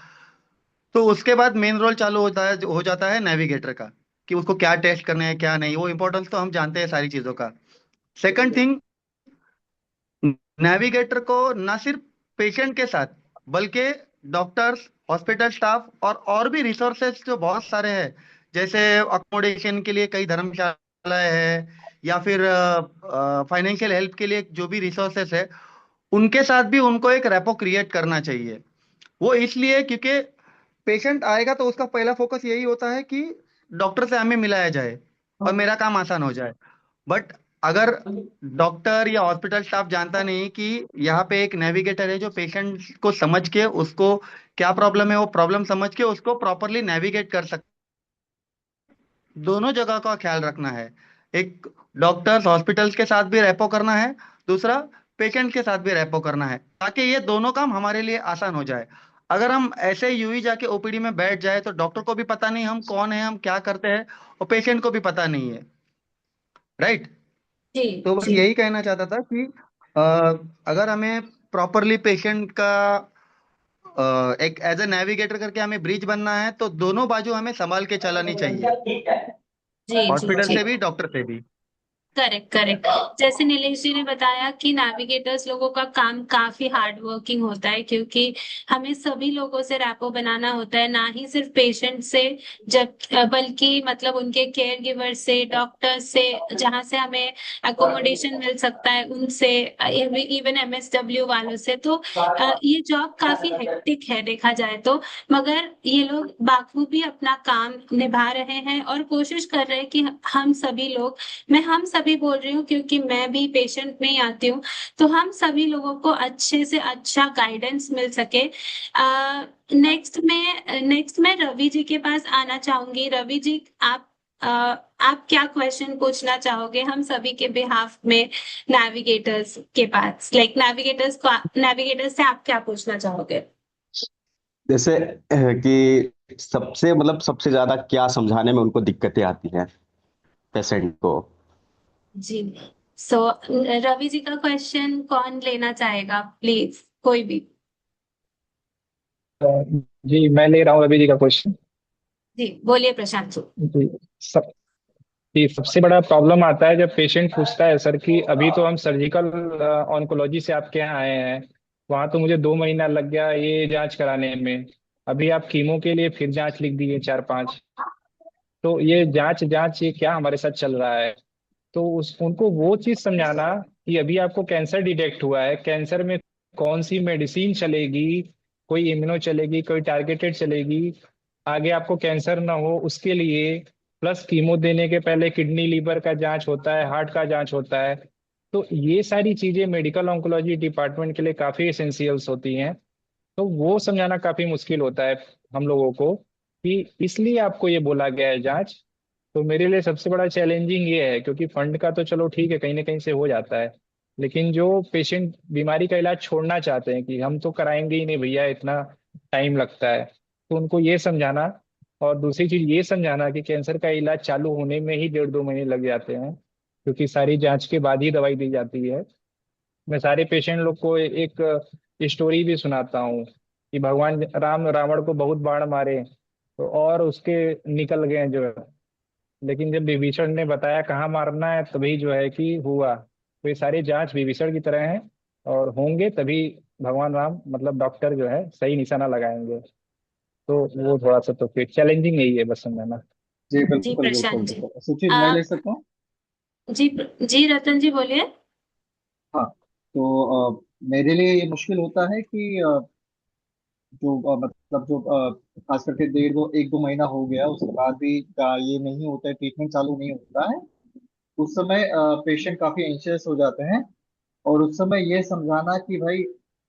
तो उसके बाद मेन रोल चालू होता है, हो जाता है नेविगेटर का, कि उसको क्या टेस्ट करने हैं क्या नहीं। वो इंपॉर्टेंस तो हम जानते हैं सारी चीजों का। सेकंड थिंग, नेविगेटर को ना सिर्फ पेशेंट के साथ बल्कि डॉक्टर्स, हॉस्पिटल स्टाफ और भी रिसोर्सेज जो बहुत सारे हैं, जैसे अकोमोडेशन के लिए कई धर्मशालाएं हैं, या फिर फाइनेंशियल हेल्प के लिए जो भी रिसोर्सेज है, उनके साथ भी उनको एक रेपो क्रिएट करना चाहिए। वो इसलिए क्योंकि पेशेंट आएगा तो उसका पहला फोकस यही होता है कि डॉक्टर से हमें मिलाया जाए और मेरा काम आसान हो जाए। बट अगर डॉक्टर या हॉस्पिटल स्टाफ जानता नहीं कि यहाँ पे एक नेविगेटर है जो पेशेंट को समझ के, उसको क्या प्रॉब्लम है वो प्रॉब्लम समझ के उसको प्रॉपरली नेविगेट कर सकते, दोनों जगह का ख्याल रखना है। एक, डॉक्टर्स हॉस्पिटल्स के साथ भी रेपो करना है, दूसरा पेशेंट के साथ भी रेपो करना है, ताकि ये दोनों काम हमारे लिए आसान हो जाए। अगर हम ऐसे यूं ही जाके ओपीडी में बैठ जाए तो डॉक्टर को भी पता नहीं हम कौन है, हम क्या करते हैं, और पेशेंट को भी पता नहीं है। राइट। जी तो बस जी। यही कहना चाहता था कि अ, अगर हमें प्रॉपरली पेशेंट का एक एज ए नेविगेटर करके हमें ब्रिज बनना है, तो दोनों बाजू हमें संभाल के चलानी चाहिए, जी जी हॉस्पिटल जी। से भी डॉक्टर से भी। Correct correct. जैसे नीलेश जी ने बताया कि नेविगेटर्स लोगों का काम काफी हार्ड वर्किंग होता है, क्योंकि हमें सभी लोगों से रैपो बनाना होता है, ना ही सिर्फ पेशेंट से, जब बल्कि मतलब उनके केयर गिवर से, डॉक्टर से, जहां से हमें अकोमोडेशन मिल सकता है उनसे, इवन एमएसडब्ल्यू वालों से। तो ये जॉब काफी हेक्टिक है देखा जाए तो, मगर ये लोग बाखूबी अपना काम निभा रहे हैं और कोशिश कर रहे हैं कि हम सभी लोग, मैं हम सभी बोल रही हूँ क्योंकि मैं भी पेशेंट में ही आती हूँ, तो हम सभी लोगों को अच्छे से अच्छा गाइडेंस मिल सके। नेक्स्ट मैं रवि जी के पास आना चाहूंगी। रवि जी, आप आप क्या क्वेश्चन पूछना चाहोगे हम सभी के बिहाफ में, नेविगेटर्स के पास, लाइक नेविगेटर्स से आप क्या पूछना चाहोगे? जैसे कि सबसे मतलब सबसे ज्यादा क्या समझाने में उनको दिक्कतें आती हैं पेशेंट को। जी, सो रवि जी का क्वेश्चन कौन लेना चाहेगा, प्लीज कोई भी। जी मैं ले रहा हूँ रवि जी का क्वेश्चन। जी बोलिए प्रशांत जी। जी सब जी सबसे बड़ा प्रॉब्लम आता है जब पेशेंट पूछता है सर कि अभी तो हम सर्जिकल ऑन्कोलॉजी से आपके यहाँ आए हैं, वहां तो मुझे 2 महीना लग गया ये जांच कराने में, अभी आप कीमो के लिए फिर जांच लिख दिए 4-5। तो ये जांच जांच ये क्या हमारे साथ चल रहा है? तो उस उनको वो चीज समझाना कि अभी आपको कैंसर डिटेक्ट हुआ है, कैंसर में कौन सी मेडिसिन चलेगी, कोई इम्यूनो चलेगी, कोई टारगेटेड चलेगी, आगे आपको कैंसर ना हो उसके लिए, प्लस कीमो देने के पहले किडनी लीवर का जांच होता है, हार्ट का जांच होता है। तो ये सारी चीजें मेडिकल ऑन्कोलॉजी डिपार्टमेंट के लिए काफी एसेंशियल्स होती हैं। तो वो समझाना काफी मुश्किल होता है हम लोगों को कि इसलिए आपको ये बोला गया है जांच। तो मेरे लिए सबसे बड़ा चैलेंजिंग ये है, क्योंकि फंड का तो चलो ठीक है कहीं ना कहीं से हो जाता है, लेकिन जो पेशेंट बीमारी का इलाज छोड़ना चाहते हैं कि हम तो कराएंगे ही नहीं भैया इतना टाइम लगता है, तो उनको ये समझाना। और दूसरी चीज ये समझाना कि कैंसर का इलाज चालू होने में ही 1.5-2 महीने लग जाते हैं, क्योंकि सारी जांच के बाद ही दवाई दी जाती है। मैं सारे पेशेंट लोग को एक स्टोरी भी सुनाता हूँ कि भगवान राम रावण को बहुत बाण मारे तो और उसके निकल गए जो है, लेकिन जब विभीषण ने बताया कहाँ मारना है तभी जो है कि हुआ। तो ये सारी जांच विभीषण की तरह है, और होंगे तभी भगवान राम मतलब डॉक्टर जो है सही निशाना लगाएंगे। तो वो थोड़ा सा तो फिर चैलेंजिंग यही है बस समझाना। जी जी बिल्कुल बिल्कुल प्रशांत जी। बिल्कुल, सुचित मैं आ, ले सकता हूँ। जी जी रतन जी बोलिए। हाँ, तो मेरे लिए ये मुश्किल होता है कि जो मतलब जो खास करके 1-2 महीना हो गया उसके बाद भी ये नहीं होता है, ट्रीटमेंट चालू नहीं होता है। उस समय पेशेंट काफी एंशियस हो जाते हैं। और उस समय ये समझाना कि भाई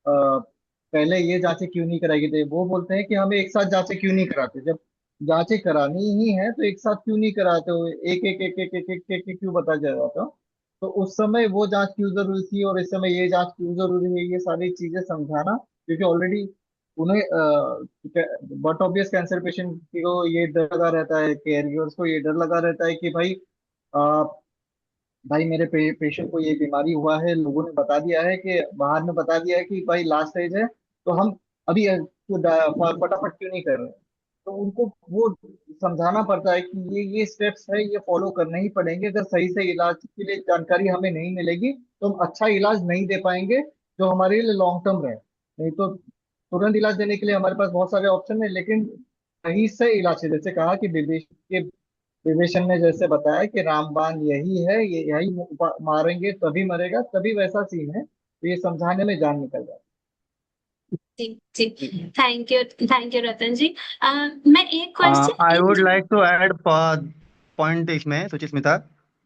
पहले ये जांचें क्यों नहीं कराई गई, वो बोलते हैं कि हमें एक साथ जांचें क्यों नहीं कराते, जब जांचें करानी ही है तो एक साथ क्यों नहीं कराते हो, एक एक एक एक एक एक, एक, एक क्यों बता जाता हो। तो उस समय वो जांच क्यों जरूरी थी और इस समय ये जांच क्यों जरूरी है, ये सारी चीजें समझाना। क्योंकि ऑलरेडी उन्हें बट ऑब्वियस कैंसर पेशेंट को ये डर लगा रहता है, केयर गिवर्स को ये डर लगा रहता है कि भाई भाई मेरे पेशेंट को ये बीमारी हुआ है, लोगों ने बता दिया है कि बाहर में बता दिया है कि भाई लास्ट स्टेज है, तो हम अभी फटाफट क्यों नहीं कर रहे हैं। तो उनको वो समझाना पड़ता है कि ये स्टेप्स है, ये फॉलो करने ही पड़ेंगे। अगर सही से इलाज के लिए जानकारी हमें नहीं मिलेगी तो हम अच्छा इलाज नहीं दे पाएंगे जो हमारे लिए लॉन्ग टर्म रहे। नहीं तो तुरंत इलाज देने के लिए हमारे पास बहुत सारे ऑप्शन है, लेकिन सही से इलाज है, जैसे कहा कि विभीषण ने जैसे बताया कि रामबाण यही है, ये यही मारेंगे तभी मरेगा, तभी वैसा सीन है, तो ये समझाने में जान निकल जाती जी जी, है। जी थैंक यू रतन जी। मैं एक question I in would like to add point इसमें सुचिस्मिता।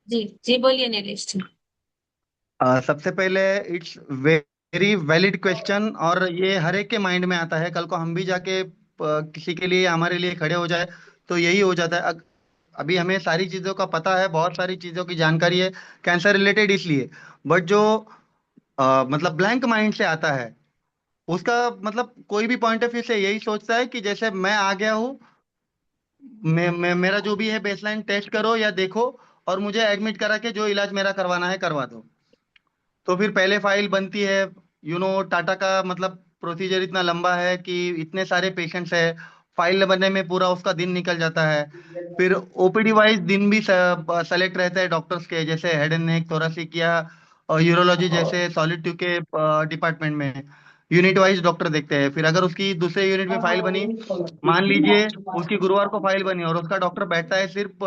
जी जी बोलिए नीलेश जी। सबसे पहले इट्स वेरी वैलिड क्वेश्चन, और ये हर एक के माइंड में आता है। कल को हम भी जाके किसी के लिए हमारे लिए खड़े हो जाए तो यही हो जाता है। अभी हमें सारी चीजों का पता है, बहुत सारी चीजों की जानकारी है कैंसर रिलेटेड, इसलिए बट जो मतलब ब्लैंक माइंड से आता है उसका मतलब कोई भी पॉइंट ऑफ व्यू से यही सोचता है कि जैसे मैं आ गया हूँ, मेरा जो भी है बेसलाइन टेस्ट करो या देखो और मुझे एडमिट करा के जो इलाज मेरा करवाना है करवा दो। तो फिर पहले फाइल बनती है। टाटा का मतलब प्रोसीजर इतना लंबा है कि इतने सारे पेशेंट्स है, फाइल बनने में पूरा उसका दिन निकल जाता है। फिर ओपीडी वाइज दिन भी सेलेक्ट रहते हैं डॉक्टर्स के, जैसे हेड एंड नेक, थोरेसिक या यूरोलॉजी जैसे सॉलिड ट्यूब के डिपार्टमेंट में यूनिट वाइज डॉक्टर देखते हैं। फिर अगर उसकी दूसरे यूनिट में फाइल बनी, मान लीजिए उसकी गुरुवार को फाइल बनी और उसका डॉक्टर बैठता है सिर्फ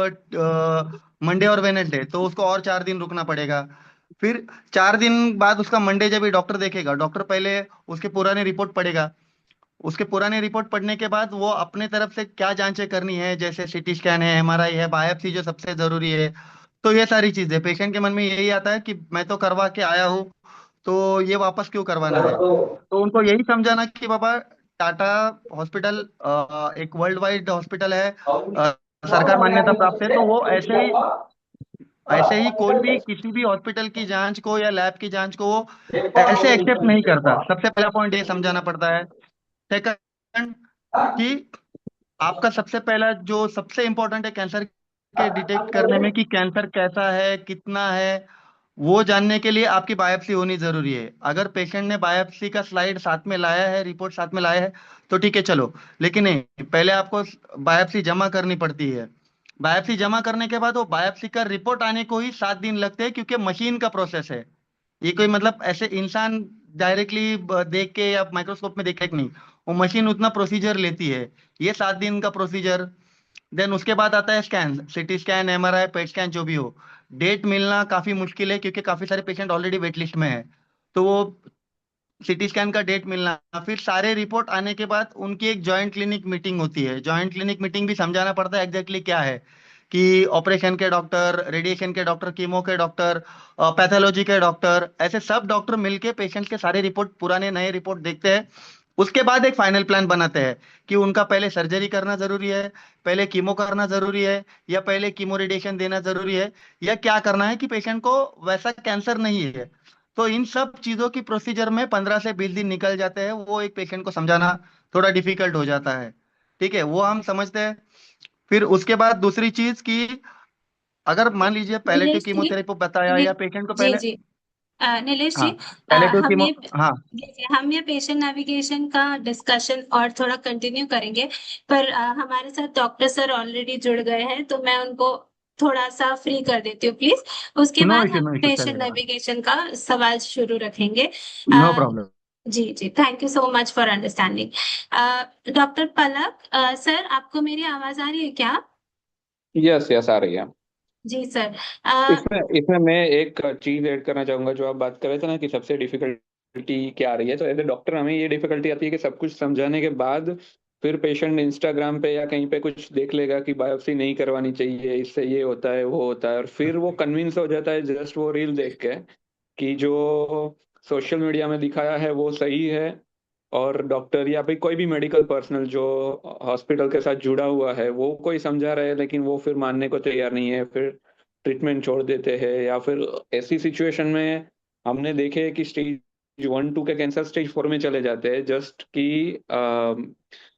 मंडे और वेनेसडे, तो उसको और 4 दिन रुकना पड़ेगा। फिर 4 दिन बाद उसका मंडे जब ये डॉक्टर देखेगा, डॉक्टर पहले उसके पुराने रिपोर्ट पढ़ेगा। उसके पुराने रिपोर्ट पढ़ने के बाद वो अपने तरफ से क्या जांचें करनी है, जैसे सीटी स्कैन है, एमआरआई है, बायोप्सी जो सबसे जरूरी है। तो ये सारी चीजें पेशेंट के मन में यही आता है कि मैं तो करवा के आया हूँ, तो ये वापस क्यों करवाना है। तो उनको यही समझाना कि बाबा टाटा हॉस्पिटल एक वर्ल्ड वाइड हॉस्पिटल है, सरकार मान्यता प्राप्त है, तो वो ऐसे ही कोई भी किसी भी हॉस्पिटल की जांच को या लैब की जांच को वो ऐसे एक्सेप्ट नहीं करता। सबसे पहला पॉइंट ये समझाना पड़ता है। सेकंड, कि आपका सबसे पहला जो सबसे इंपॉर्टेंट है कैंसर के डिटेक्ट करने में कि कैंसर कैसा है, कितना है, वो जानने के लिए आपकी बायोप्सी होनी जरूरी है। अगर पेशेंट ने बायोप्सी का स्लाइड साथ में लाया है, रिपोर्ट साथ में लाया है, तो ठीक है चलो। लेकिन नहीं, पहले आपको बायोप्सी जमा करनी पड़ती है। बायोप्सी जमा करने के बाद वो बायोप्सी का रिपोर्ट आने को ही 7 दिन लगते हैं, क्योंकि मशीन का प्रोसेस है। ये कोई मतलब ऐसे इंसान डायरेक्टली देख के या माइक्रोस्कोप में देख के नहीं, वो मशीन उतना प्रोसीजर लेती है। ये 7 दिन का प्रोसीजर। देन उसके बाद आता है scan, CT scan, MRI, PET scan, जो भी हो। डेट मिलना काफी मुश्किल है, क्योंकि काफी सारे पेशेंट ऑलरेडी वेट लिस्ट में है। तो वो सिटी स्कैन का डेट मिलना, फिर सारे रिपोर्ट आने के बाद उनकी एक जॉइंट क्लिनिक मीटिंग होती है। जॉइंट क्लिनिक मीटिंग भी समझाना पड़ता है एग्जैक्टली क्या है, कि ऑपरेशन के डॉक्टर, रेडिएशन के डॉक्टर, कीमो के डॉक्टर, पैथोलॉजी के डॉक्टर, ऐसे सब डॉक्टर मिलके पेशेंट के सारे रिपोर्ट, पुराने नए रिपोर्ट देखते हैं। उसके बाद एक फाइनल प्लान बनाते हैं कि उनका पहले सर्जरी करना जरूरी है, पहले कीमो करना जरूरी है, या पहले कीमो रेडिएशन देना जरूरी है, या क्या करना है कि पेशेंट को वैसा कैंसर नहीं है। तो इन सब चीजों की प्रोसीजर में 15 से 20 दिन निकल जाते हैं। वो एक पेशेंट को समझाना थोड़ा डिफिकल्ट हो जाता है। ठीक है, वो हम समझते हैं। फिर उसके बाद दूसरी चीज कि अगर मान लीजिए पैलेटिव नीलेश जी, कीमोथेरेपी बताया, या पेशेंट को जी पहले। जी, नीलेश जी, हाँ, पैलेटिव हम कीमो। ये हाँ। जी जी, हम ये पेशेंट नेविगेशन का डिस्कशन और थोड़ा कंटिन्यू करेंगे, पर हमारे साथ डॉक्टर सर ऑलरेडी जुड़ गए हैं, तो मैं उनको थोड़ा सा फ्री कर देती हूँ प्लीज। उसके नो बाद इश्यू, हम नो इश्यू, पेशेंट चलेगा। नेविगेशन का सवाल शुरू रखेंगे। No uh, problem. जी जी, thank you so much for understanding. Doctor Palak, sir आपको मेरी आवाज आ रही है क्या? यस यस आ रही है। जी सर। इसमें इसमें मैं एक चीज ऐड करना चाहूंगा। जो आप बात कर रहे थे ना कि सबसे डिफिकल्टी क्या आ रही है, तो एज ए डॉक्टर हमें ये डिफिकल्टी आती है कि सब कुछ समझाने के बाद फिर पेशेंट इंस्टाग्राम पे या कहीं पे कुछ देख लेगा कि बायोप्सी नहीं करवानी चाहिए, इससे ये होता है वो होता है, और फिर वो कन्विंस हो जाता है जस्ट वो रील देख के कि जो सोशल मीडिया में दिखाया है वो सही है। और डॉक्टर या फिर कोई भी मेडिकल पर्सनल जो हॉस्पिटल के साथ जुड़ा हुआ है वो कोई समझा रहे हैं, लेकिन वो फिर मानने को तैयार नहीं है, फिर ट्रीटमेंट छोड़ देते हैं। या फिर ऐसी सिचुएशन में हमने देखे कि स्टेज 1 2 के कैंसर स्टेज 4 में चले जाते हैं, जस्ट कि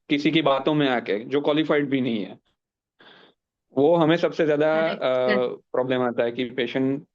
किसी की बातों में आके, जो क्वालिफाइड भी नहीं है। वो हमें सबसे ज्यादा करेक्ट। प्रॉब्लम आता है कि पेशेंट।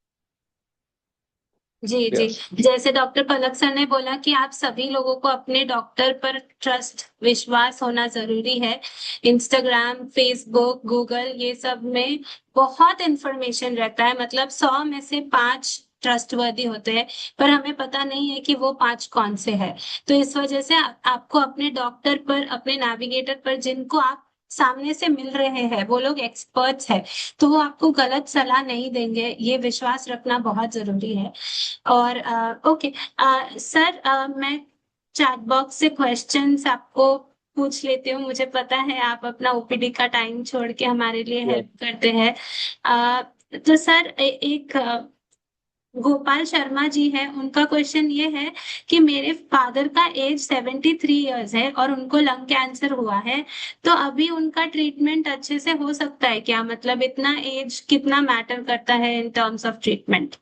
जी जी, यस। जैसे डॉक्टर पलक सर ने बोला कि आप सभी लोगों को अपने डॉक्टर पर ट्रस्ट, विश्वास होना जरूरी है। इंस्टाग्राम, फेसबुक, गूगल, ये सब में बहुत इंफॉर्मेशन रहता है, मतलब 100 में से 5 ट्रस्टवर्दी होते हैं, पर हमें पता नहीं है कि वो 5 कौन से हैं। तो इस वजह से आपको अपने डॉक्टर पर, अपने नेविगेटर पर, जिनको आप सामने से मिल रहे हैं वो लोग एक्सपर्ट्स हैं, तो वो आपको गलत सलाह नहीं देंगे, ये विश्वास रखना बहुत जरूरी है। और ओके सर, मैं चैट बॉक्स से क्वेश्चंस आपको पूछ लेती हूँ। मुझे पता है आप अपना ओपीडी का टाइम छोड़ के हमारे लिए यस। हेल्प करते हैं। तो सर एक गोपाल शर्मा जी है, उनका क्वेश्चन ये है कि मेरे फादर का एज 73 ईयर्स है और उनको लंग कैंसर हुआ है, तो अभी उनका ट्रीटमेंट अच्छे से हो सकता है क्या? मतलब इतना एज कितना मैटर करता है इन टर्म्स ऑफ ट्रीटमेंट?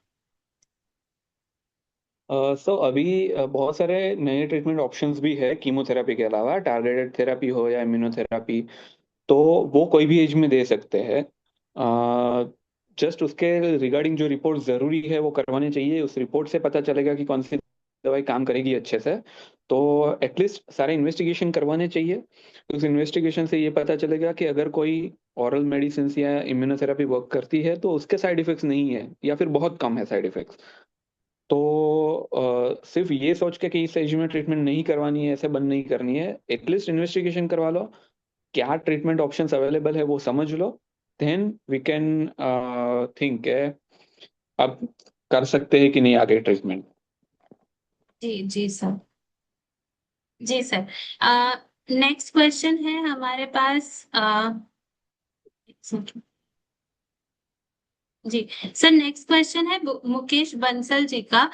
सो अभी बहुत सारे नए ट्रीटमेंट ऑप्शंस भी है कीमोथेरेपी के अलावा, टारगेटेड थेरेपी हो या इम्यूनोथेरेपी। तो वो कोई भी एज में दे सकते हैं। जस्ट उसके रिगार्डिंग जो रिपोर्ट ज़रूरी है वो करवानी चाहिए। उस रिपोर्ट से पता चलेगा कि कौन सी दवाई काम करेगी अच्छे से। तो एटलीस्ट सारे इन्वेस्टिगेशन करवाने चाहिए। उस इन्वेस्टिगेशन से ये पता चलेगा कि अगर कोई ऑरल मेडिसिन या इम्यूनोथेरेपी वर्क करती है तो उसके साइड इफेक्ट्स नहीं है, या फिर बहुत कम है साइड इफेक्ट्स। तो सिर्फ ये सोच के कि इस एज में ट्रीटमेंट नहीं करवानी है, ऐसे बंद नहीं करनी है, एटलीस्ट इन्वेस्टिगेशन करवा लो। क्या ट्रीटमेंट ऑप्शंस अवेलेबल है वो समझ लो। देन वी कैन थिंक अब कर सकते हैं कि नहीं आगे ट्रीटमेंट। जी जी सर। जी सर। नेक्स्ट क्वेश्चन है हमारे पास। जी सर, नेक्स्ट क्वेश्चन है मुकेश बंसल जी का।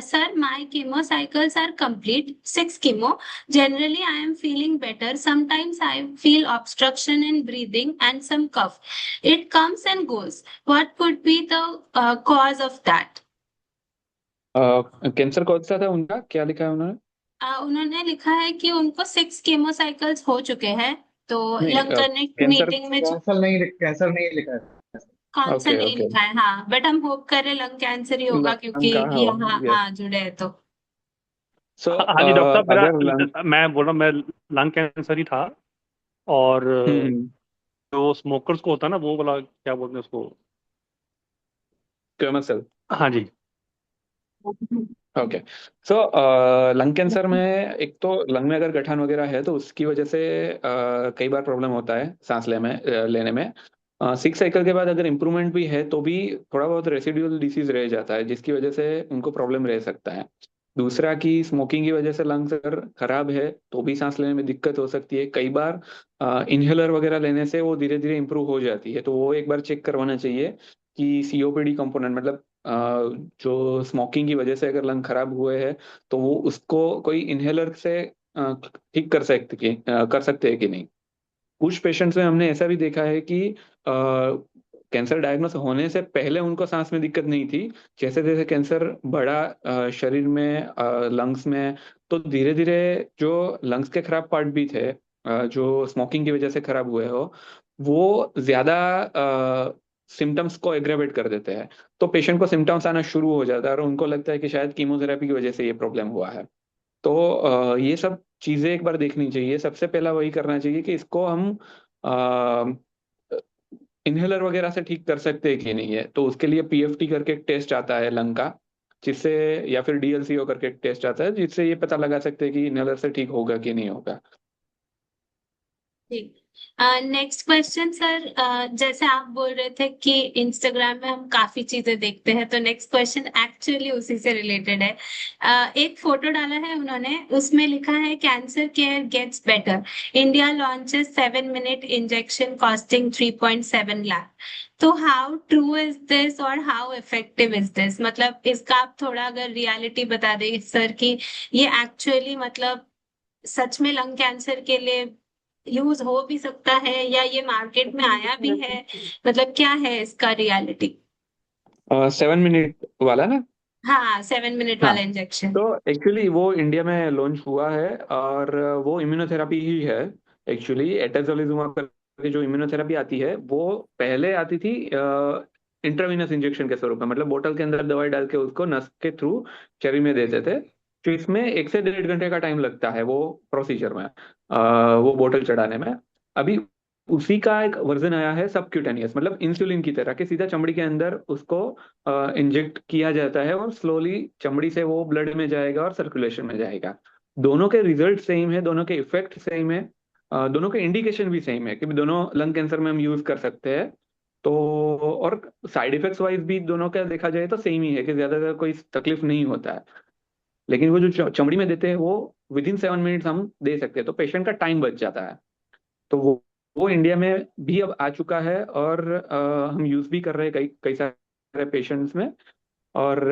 Sir, my chemo cycles are complete, 6 chemo. Generally I am feeling better. Sometimes I feel obstruction in breathing and some cough. It comes and goes. What could be the cause of that? Cancer कौन सा था उनका, क्या लिखा है उन्होंने? उन्होंने लिखा है कि उनको 6 chemo cycles हो चुके हैं, तो नहीं, लंग कनेक्ट कैंसर। मीटिंग में कैंसर नहीं लिखा है। कौन सा ओके नहीं ओके। लिखा है, हाँ, बट हम होप कर रहे लंग कैंसर ही होगा क्योंकि लंग का हो, यहाँ यस। हाँ जुड़े हैं तो। सो हाँ जी डॉक्टर साहब, अगर लंग, मेरा मैं बोल रहा हूँ, मैं लंग कैंसर ही था। और हम्म, जो स्मोकर्स को होता है ना, वो वाला क्या बोलते हैं उसको? Squamous cell. हाँ जी। ओके। सो लंग कैंसर में एक तो लंग में अगर गठान वगैरह है तो उसकी वजह से कई बार प्रॉब्लम होता है सांस लेने में। 6 साइकिल के बाद अगर इम्प्रूवमेंट भी है तो भी थोड़ा बहुत रेसिडुअल डिसीज रह जाता है, जिसकी वजह से उनको प्रॉब्लम रह सकता है। दूसरा कि स्मोकिंग की वजह से लंग्स अगर खराब है तो भी सांस लेने में दिक्कत हो सकती है। कई बार इनहेलर वगैरह लेने से वो धीरे धीरे इम्प्रूव हो जाती है, तो वो एक बार चेक करवाना चाहिए कि सीओपीडी कंपोनेंट, मतलब जो स्मोकिंग की वजह से अगर लंग खराब हुए हैं तो वो उसको कोई इनहेलर से ठीक कर सकते हैं कि नहीं। कुछ पेशेंट्स में हमने ऐसा भी देखा है कि कैंसर डायग्नोस होने से पहले उनको सांस में दिक्कत नहीं थी। जैसे जैसे कैंसर बढ़ा शरीर में, लंग्स में, तो धीरे धीरे जो लंग्स के खराब पार्ट भी थे, जो स्मोकिंग की वजह से खराब हुए हो, वो ज्यादा सिम्टम्स को एग्रेवेट कर देते हैं। तो पेशेंट को सिम्टम्स आना शुरू हो जाता है और उनको लगता है कि शायद कीमोथेरेपी की वजह से ये प्रॉब्लम हुआ है। तो ये सब चीजें एक बार देखनी चाहिए। सबसे पहला वही करना चाहिए कि इसको हम इनहेलर वगैरह से ठीक कर सकते हैं कि नहीं है। तो उसके लिए पीएफटी करके एक टेस्ट आता है लंग का, जिससे, या फिर डीएलसीओ करके एक टेस्ट आता है जिससे ये पता लगा सकते हैं कि इनहेलर से ठीक होगा कि नहीं होगा। जी, नेक्स्ट क्वेश्चन सर, जैसे आप बोल रहे थे कि इंस्टाग्राम में हम काफी चीजें देखते हैं, तो नेक्स्ट क्वेश्चन एक्चुअली उसी से रिलेटेड है। एक फोटो डाला है उन्होंने, उसमें लिखा है cancer care gets better, India launches 7 minute injection costing 3.7 lakh. तो हाउ ट्रू इज दिस और हाउ इफेक्टिव इज दिस? मतलब इसका आप थोड़ा अगर रियलिटी बता दें सर कि ये एक्चुअली मतलब सच में लंग कैंसर के लिए यूज हो भी सकता है या ये मार्केट में आया भी है, मतलब क्या है इसका रियलिटी? 7 मिनट वाला ना? हाँ, 7 minute हाँ। वाला इंजेक्शन। तो एक्चुअली वो इंडिया में लॉन्च हुआ है और वो इम्यूनोथेरापी ही है। एक्चुअली एटेजोलिजुमाब करके जो इम्यूनोथेरापी आती है वो पहले आती थी इंट्रावीनस इंजेक्शन के स्वरूप में, मतलब बोतल के अंदर दवाई डाल के उसको नस के थ्रू शरीर में देते थे। तो इसमें 1 से 1.5 घंटे का टाइम लगता है वो प्रोसीजर में, वो बोतल चढ़ाने में। अभी उसी का एक वर्जन आया है सबक्यूटेनियस, मतलब इंसुलिन की तरह, कि सीधा चमड़ी के अंदर उसको इंजेक्ट किया जाता है और स्लोली चमड़ी से वो ब्लड में जाएगा और सर्कुलेशन में जाएगा। दोनों के रिजल्ट सेम है, दोनों के इफेक्ट सेम है, दोनों के इंडिकेशन भी सेम है कि दोनों लंग कैंसर में हम यूज कर सकते हैं। तो और साइड इफेक्ट्स वाइज भी दोनों का देखा जाए तो सेम ही है कि ज्यादातर कोई तकलीफ नहीं होता है। लेकिन वो जो चमड़ी में देते हैं वो विदिन 7 मिनट्स हम दे सकते हैं, तो पेशेंट का टाइम बच जाता है। तो वो इंडिया में भी अब आ चुका है और हम यूज भी कर रहे हैं कई कई सारे पेशेंट्स में। और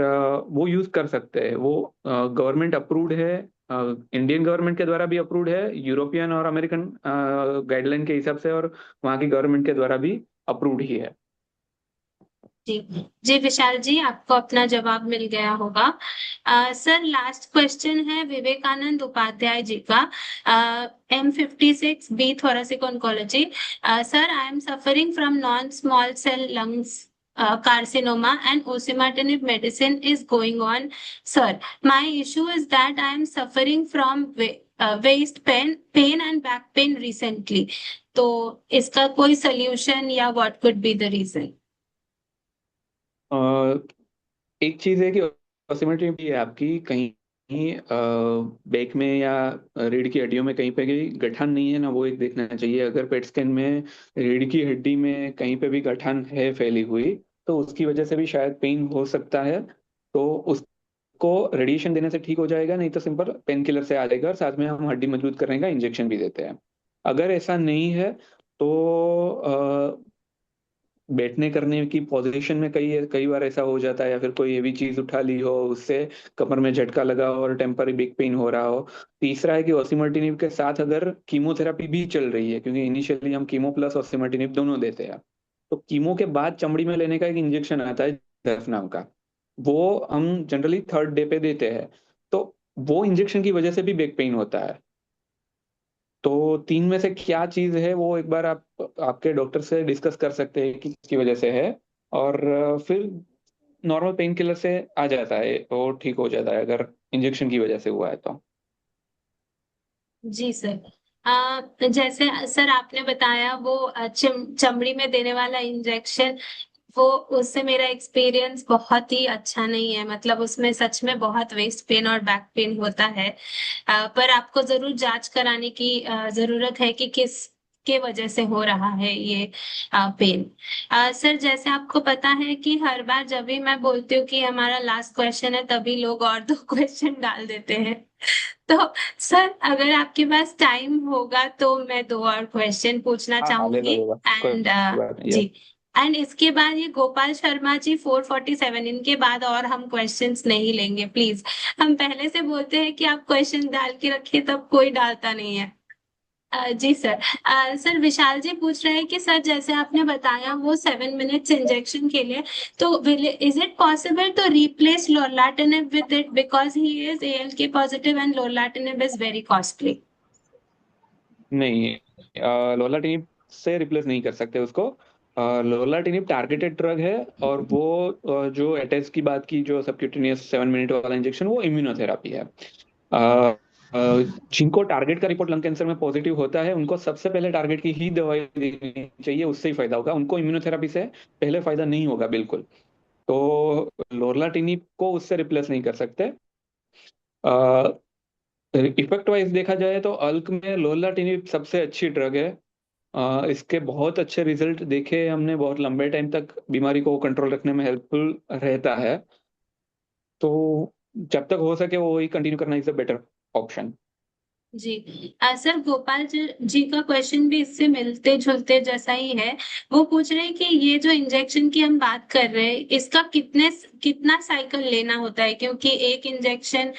वो यूज कर सकते हैं। वो गवर्नमेंट अप्रूव्ड है, इंडियन गवर्नमेंट के द्वारा भी अप्रूव्ड है, यूरोपियन और अमेरिकन गाइडलाइन के हिसाब से, और वहाँ की गवर्नमेंट के द्वारा भी अप्रूव्ड ही है। जी जी विशाल जी, आपको अपना जवाब मिल गया होगा। सर, लास्ट क्वेश्चन है विवेकानंद उपाध्याय जी का। M56 B thoracic oncology. Sir, I am suffering from non-small cell lungs carcinoma and osimertinib medicine is going on. Sir, my issue is that I am suffering from waist pain and back pain recently. तो इसका कोई solution या what could be the reason? एक चीज है कि ऑसिमेट्री भी है आपकी, कहीं बैक में या रीढ़ की हड्डियों में कहीं पे भी गठान नहीं है ना, वो एक देखना चाहिए। अगर पेट स्कैन में रीढ़ की हड्डी में कहीं पे भी गठान है फैली हुई तो उसकी वजह से भी शायद पेन हो सकता है। तो उसको रेडिएशन देने से ठीक हो जाएगा, नहीं तो सिंपल पेन किलर से आ जाएगा और साथ में हम हड्डी मजबूत करने का इंजेक्शन भी देते हैं। अगर ऐसा नहीं है तो बैठने करने की पोजीशन में कई कई बार ऐसा हो जाता है, या फिर कोई हेवी चीज उठा ली हो, उससे कमर में झटका लगा हो और टेम्पररी बैक पेन हो रहा हो। तीसरा है कि osimertinib के साथ अगर कीमोथेरेपी भी चल रही है, क्योंकि इनिशियली हम कीमो प्लस osimertinib दोनों देते हैं, तो कीमो के बाद चमड़ी में लेने का एक इंजेक्शन आता है जर्फ नाम का, वो हम जनरली थर्ड डे पे देते हैं। तो वो इंजेक्शन की वजह से भी बैक पेन होता है। तो तीन में से क्या चीज है वो एक बार आप आपके डॉक्टर से डिस्कस कर सकते हैं कि किसकी वजह से है, और फिर नॉर्मल पेन किलर से आ जाता है, वो ठीक हो जाता है अगर इंजेक्शन की वजह से हुआ है तो। जी सर। जैसे सर आपने बताया वो चमड़ी में देने वाला इंजेक्शन, वो उससे मेरा एक्सपीरियंस बहुत ही अच्छा नहीं है। मतलब उसमें सच में बहुत वेस्ट पेन और बैक पेन होता है। पर आपको जरूर जांच कराने की जरूरत है कि किस के वजह से हो रहा है ये पेन। सर जैसे आपको पता है कि हर बार जब भी मैं बोलती हूँ कि हमारा लास्ट क्वेश्चन है, तभी लोग और दो क्वेश्चन डाल देते हैं। तो सर अगर आपके पास टाइम होगा तो मैं दो और क्वेश्चन पूछना हाँ हाँ, चाहूंगी। ले लो कोई एंड बात नहीं। जी, एंड इसके बाद ये गोपाल शर्मा जी 447, इनके बाद और हम क्वेश्चंस नहीं लेंगे प्लीज। हम पहले से बोलते हैं कि आप क्वेश्चन डाल के रखिए, तब कोई डालता नहीं है। जी सर। सर विशाल जी पूछ रहे हैं कि सर जैसे आपने बताया वो 7 मिनट्स इंजेक्शन के लिए, तो is it possible to replace lorlatinib with it, because he is ALK positive and lorlatinib is very costly. नहीं, लोलाटिनिब से रिप्लेस नहीं कर सकते उसको। लोलाटिनिब टारगेटेड ड्रग है, और वो जो एटेस की बात की, जो सबक्यूटेनियस 7 मिनट वाला इंजेक्शन, वो इम्यूनोथेरापी है। अ, अ, जिनको टारगेट का रिपोर्ट लंग कैंसर में पॉजिटिव होता है, उनको सबसे पहले टारगेट की ही दवाई देनी चाहिए, उससे ही फायदा होगा। उनको इम्यूनोथेरापी से पहले फायदा नहीं होगा बिल्कुल। तो लोरलाटिनिब को उससे रिप्लेस नहीं कर सकते। इफेक्ट वाइज देखा जाए तो अल्क में लोरलाटिनिब सबसे अच्छी ड्रग है। इसके बहुत अच्छे रिजल्ट देखे हमने, बहुत लंबे टाइम तक बीमारी को कंट्रोल रखने में हेल्पफुल रहता है। तो जब तक हो सके वो वही कंटिन्यू करना इज अ बेटर ऑप्शन। जी। सर गोपाल जी का क्वेश्चन भी इससे मिलते जुलते जैसा ही है। वो पूछ रहे हैं कि ये जो इंजेक्शन की हम बात कर रहे हैं, इसका कितना साइकिल लेना होता है, क्योंकि एक इंजेक्शन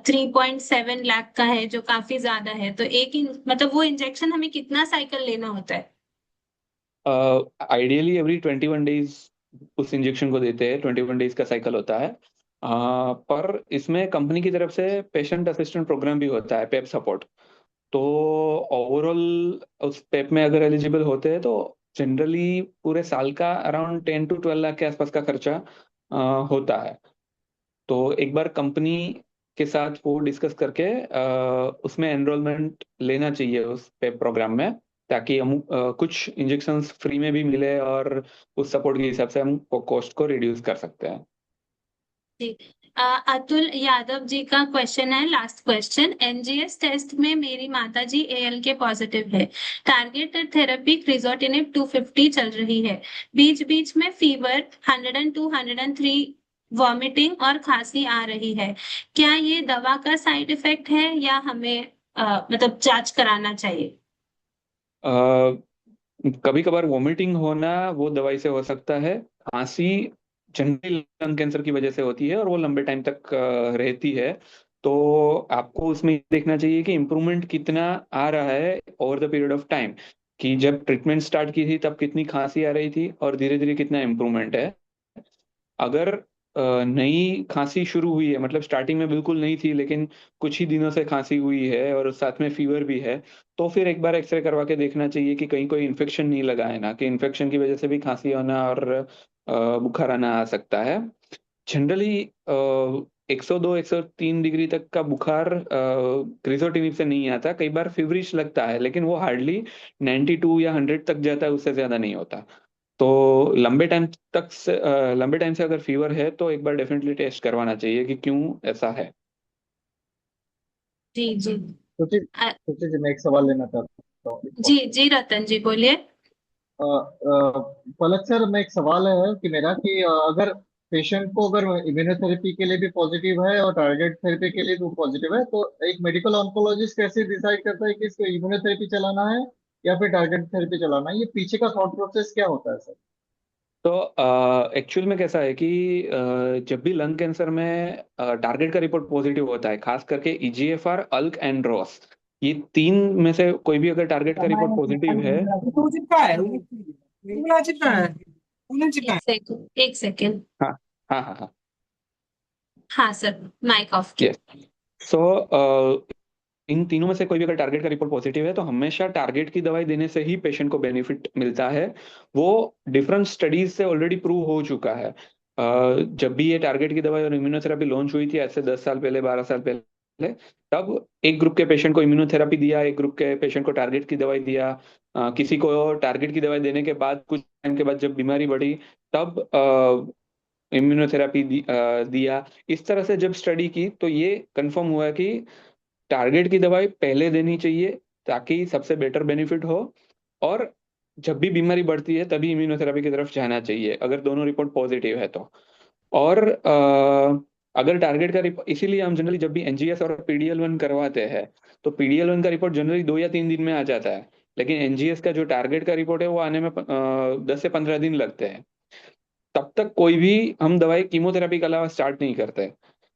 3.7 लाख का है, जो काफी ज्यादा है। तो मतलब वो इंजेक्शन हमें कितना साइकिल लेना होता है? आइडियली एवरी 21 डेज उस इंजेक्शन को देते हैं, 21 डेज का साइकिल होता है। पर इसमें कंपनी की तरफ से पेशेंट असिस्टेंट प्रोग्राम भी होता है, पेप सपोर्ट। तो ओवरऑल उस पेप में अगर एलिजिबल होते हैं तो जनरली पूरे साल का अराउंड 10 to 12 लाख के आसपास का खर्चा अ, होता है। तो एक बार कंपनी के साथ वो डिस्कस करके उसमें एनरोलमेंट लेना चाहिए उस पेप प्रोग्राम में, ताकि हम कुछ इंजेक्शंस फ्री में भी मिले, और उस सपोर्ट के हिसाब से हम कॉस्ट को रिड्यूस कर सकते हैं। जी। अतुल यादव जी का क्वेश्चन है, लास्ट क्वेश्चन। NGS टेस्ट में मेरी माता जी ALK पॉजिटिव है। टारगेटेड थेरेपी क्रिजोटिनिब 250 चल रही है। बीच बीच में फीवर 102 103, वॉमिटिंग और खांसी आ रही है। क्या ये दवा का साइड इफेक्ट है या हमें मतलब जांच कराना चाहिए? कभी कभार वॉमिटिंग होना वो दवाई से हो सकता है। खांसी जनरली लंग कैंसर की वजह से होती है, और वो लंबे टाइम तक रहती है। तो आपको उसमें ये देखना चाहिए कि इम्प्रूवमेंट कितना आ रहा है over the period of time, कि जब ट्रीटमेंट स्टार्ट की थी तब कितनी खांसी आ रही थी, और धीरे धीरे कितना इम्प्रूवमेंट है। अगर नई खांसी शुरू हुई है, मतलब स्टार्टिंग में बिल्कुल नहीं थी, लेकिन कुछ ही दिनों से खांसी हुई है और साथ में फीवर भी है, तो फिर एक बार एक्सरे करवा के देखना चाहिए कि कहीं कोई इन्फेक्शन नहीं लगा है ना, कि इन्फेक्शन की वजह से भी खांसी होना और बुखार आना आ सकता है। जनरली 102 103 डिग्री तक का बुखार क्रिसोटिनिब से नहीं आता। कई बार फीवरिश लगता है, लेकिन वो हार्डली 92 या 100 तक जाता है, उससे ज्यादा नहीं होता। तो लंबे टाइम से अगर फीवर है तो एक बार डेफिनेटली टेस्ट करवाना चाहिए कि क्यों ऐसा है। जी जी। सोचिए अ, सोचिए जी, मैं एक सवाल लेना चाहता हूँ। जी जी रतन जी बोलिए। पलक सर, मैं एक सवाल है कि मेरा कि अगर पेशेंट को अगर इम्यूनोथेरेपी के लिए भी पॉजिटिव है और टारगेट थेरेपी के लिए भी पॉजिटिव है, तो एक मेडिकल ऑन्कोलॉजिस्ट कैसे डिसाइड करता है कि इसको इम्यूनोथेरेपी चलाना है या फिर टारगेट थेरेपी चलाना है? ये पीछे का थॉट प्रोसेस क्या होता है सर? तो एक्चुअल में कैसा है कि जब भी लंग कैंसर में टारगेट का रिपोर्ट पॉजिटिव होता है, खास करके ईजीएफआर, अल्क एंड रॉस, ये तीन में से कोई भी अगर टारगेट का रिपोर्ट पॉजिटिव है। एक सेकंड, एक सेकंड। हाँ हाँ हाँ हाँ। हाँ सर, माइक ऑफ किया। यस। सो इन तीनों में से कोई भी अगर टारगेट का रिपोर्ट पॉजिटिव है तो हमेशा टारगेट की दवाई देने से ही पेशेंट को बेनिफिट मिलता है। वो डिफरेंट स्टडीज से ऑलरेडी प्रूव हो चुका है। जब भी ये टारगेट की दवाई और इम्यूनोथेरेपी लॉन्च हुई थी, आज से 10 साल पहले, 12 साल पहले, तब एक ग्रुप के पेशेंट को इम्यूनोथेरेपी दिया, एक ग्रुप के पेशेंट को टारगेट की दवाई दिया। किसी को टारगेट की दवाई देने के बाद कुछ टाइम के बाद जब बीमारी बढ़ी, तब इम्यूनोथेरेपी दिया। इस तरह से जब स्टडी की तो ये कंफर्म हुआ कि टारगेट की दवाई पहले देनी चाहिए ताकि सबसे बेटर बेनिफिट हो, और जब भी बीमारी बढ़ती है तभी इम्यूनोथेरेपी की तरफ जाना चाहिए अगर दोनों रिपोर्ट पॉजिटिव है तो। और अगर टारगेट का रिपोर्ट, इसीलिए हम जनरली जब भी एनजीएस और पीडीएल1 करवाते हैं तो पीडीएल1 का रिपोर्ट जनरली 2 या 3 दिन में आ जाता है, लेकिन एनजीएस का जो टारगेट का रिपोर्ट है वो आने में 10 से 15 दिन लगते हैं। तब तक कोई भी हम दवाई कीमोथेरेपी के अलावा स्टार्ट नहीं करते,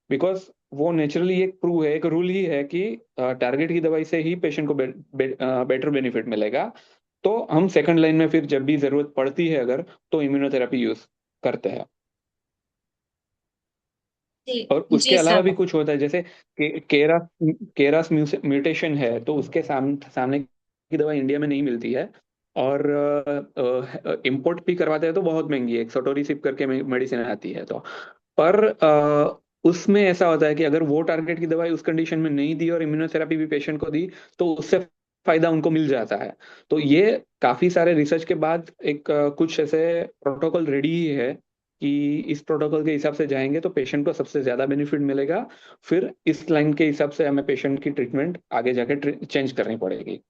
बिकॉज वो नेचुरली एक प्रूव है, एक रूल ही है कि टारगेट की दवाई से ही पेशेंट को बेटर बेनिफिट मिलेगा। तो हम सेकंड लाइन में फिर जब भी जरूरत पड़ती है अगर, तो इम्यूनोथेरेपी यूज करते हैं। जी और उसके जी अलावा भी सर। कुछ होता है, जैसे केरास केरास म्यूटेशन है तो उसके सामने की दवा इंडिया में नहीं मिलती है, और इंपोर्ट भी करवाते हैं तो बहुत महंगी है, एक सोटोरिसिप करके मेडिसिन आती है तो। पर उसमें ऐसा होता है कि अगर वो टारगेट की दवाई उस कंडीशन में नहीं दी और इम्यूनोथेरेपी भी पेशेंट को दी तो उससे फायदा उनको मिल जाता है। तो ये काफी सारे रिसर्च के बाद एक कुछ ऐसे प्रोटोकॉल रेडी ही है कि इस प्रोटोकॉल के हिसाब से जाएंगे तो पेशेंट को सबसे ज्यादा बेनिफिट मिलेगा। फिर इस लाइन के हिसाब से हमें पेशेंट की ट्रीटमेंट आगे जाके चेंज करनी पड़ेगी।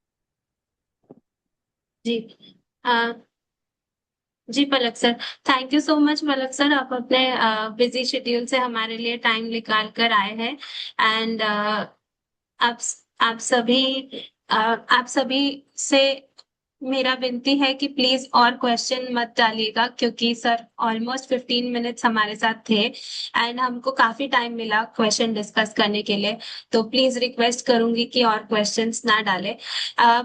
जी अ, जी Palak sir, thank you so much Palak sir, आप अपने बिजी शेड्यूल से हमारे लिए टाइम निकाल कर आए हैं। एंड आप आप सभी आप सभी से मेरा विनती है कि प्लीज और क्वेश्चन मत डालिएगा, क्योंकि सर ऑलमोस्ट 15 मिनट्स हमारे साथ थे एंड हमको काफी टाइम मिला क्वेश्चन डिस्कस करने के लिए। तो प्लीज रिक्वेस्ट करूंगी कि और क्वेश्चंस ना डालें।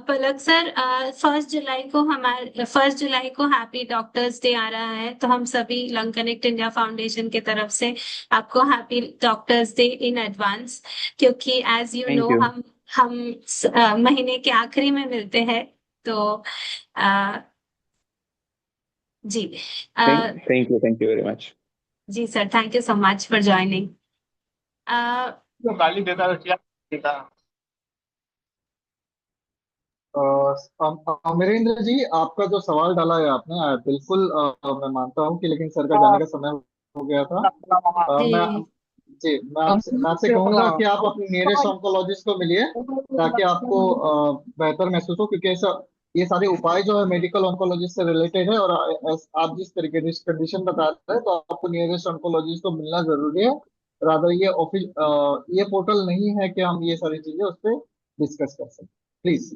पलक सर, 1 जुलाई को हैप्पी डॉक्टर्स डे आ रहा है, तो हम सभी लंग कनेक्ट इंडिया फाउंडेशन की तरफ से आपको happy doctors day in advance. क्योंकि as you thank no you. हम महीने के आखिरी में मिलते हैं। तो आ, जी आ, थैंक यू वेरी मच। जी sir, thank you so much for joining. तो गाली देता है क्या देता। अमरेंद्र जी, आपका जो सवाल डाला है आपने, बिल्कुल मैं मानता हूँ कि, लेकिन सर का जाने का समय हो गया था। मैं जी मैं आपसे कहूंगा कि आप अपने नियरेस्ट ऑन्कोलॉजिस्ट को मिलिए ताकि आपको बेहतर महसूस हो, क्योंकि ऐसा ये सारे उपाय जो है मेडिकल ऑन्कोलॉजिस्ट से रिलेटेड है, और आप जिस तरीके की कंडीशन बता रहे हैं तो आपको नियरेस्ट ऑन्कोलॉजिस्ट को मिलना जरूरी है। रादर ये ऑफिस ये पोर्टल नहीं है कि हम ये सारी चीजें उस पर डिस्कस कर सकते। प्लीज।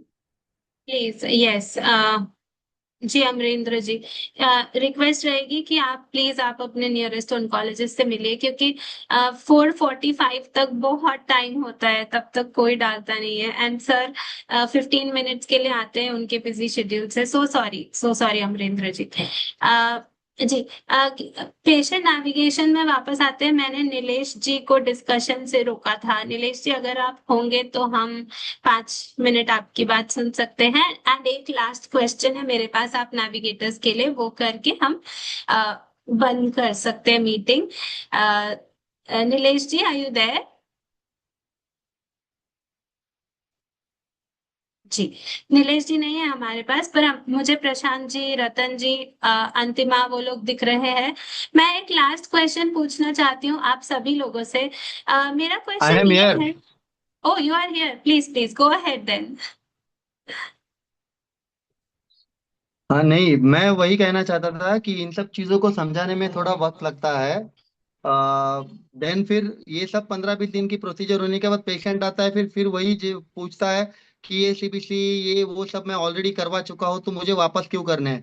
Please, yes. जी अमरेंद्र जी, रिक्वेस्ट रहेगी कि आप अपने नियरेस्ट ऑन्कोलॉजिस्ट से मिलिए, क्योंकि 4:45 तक बहुत टाइम होता है, तब तक कोई डालता नहीं है। एंड सर 15 मिनट्स के लिए आते हैं उनके बिजी शेड्यूल से। सो सॉरी अमरेंद्र जी। अ, जी पेशेंट नेविगेशन में वापस आते हैं। मैंने नीलेश जी को डिस्कशन से रोका था। नीलेश जी, अगर आप होंगे तो हम 5 मिनट आपकी बात सुन सकते हैं। एंड एक लास्ट क्वेश्चन है मेरे पास आप नेविगेटर्स के लिए, वो करके हम अ, बंद कर सकते हैं meeting. Nilesh ji, are you there? जी, नीलेश जी नहीं है हमारे पास, पर मुझे प्रशांत जी, रतन जी, अंतिमा, वो लोग दिख रहे हैं। मैं एक लास्ट क्वेश्चन पूछना चाहती हूँ आप सभी लोगों से। मेरा आई क्वेश्चन एम ये हियर। है। Oh, you are here, please please go ahead then. हाँ, नहीं, मैं वही कहना चाहता था कि इन सब चीजों को समझाने में थोड़ा वक्त लगता है। देन फिर ये सब 15-20 दिन की प्रोसीजर होने के बाद पेशेंट आता है, फिर वही जो पूछता है कि ये सीबीसी, ये वो सब मैं ऑलरेडी करवा चुका हूँ तो मुझे वापस क्यों करने हैं।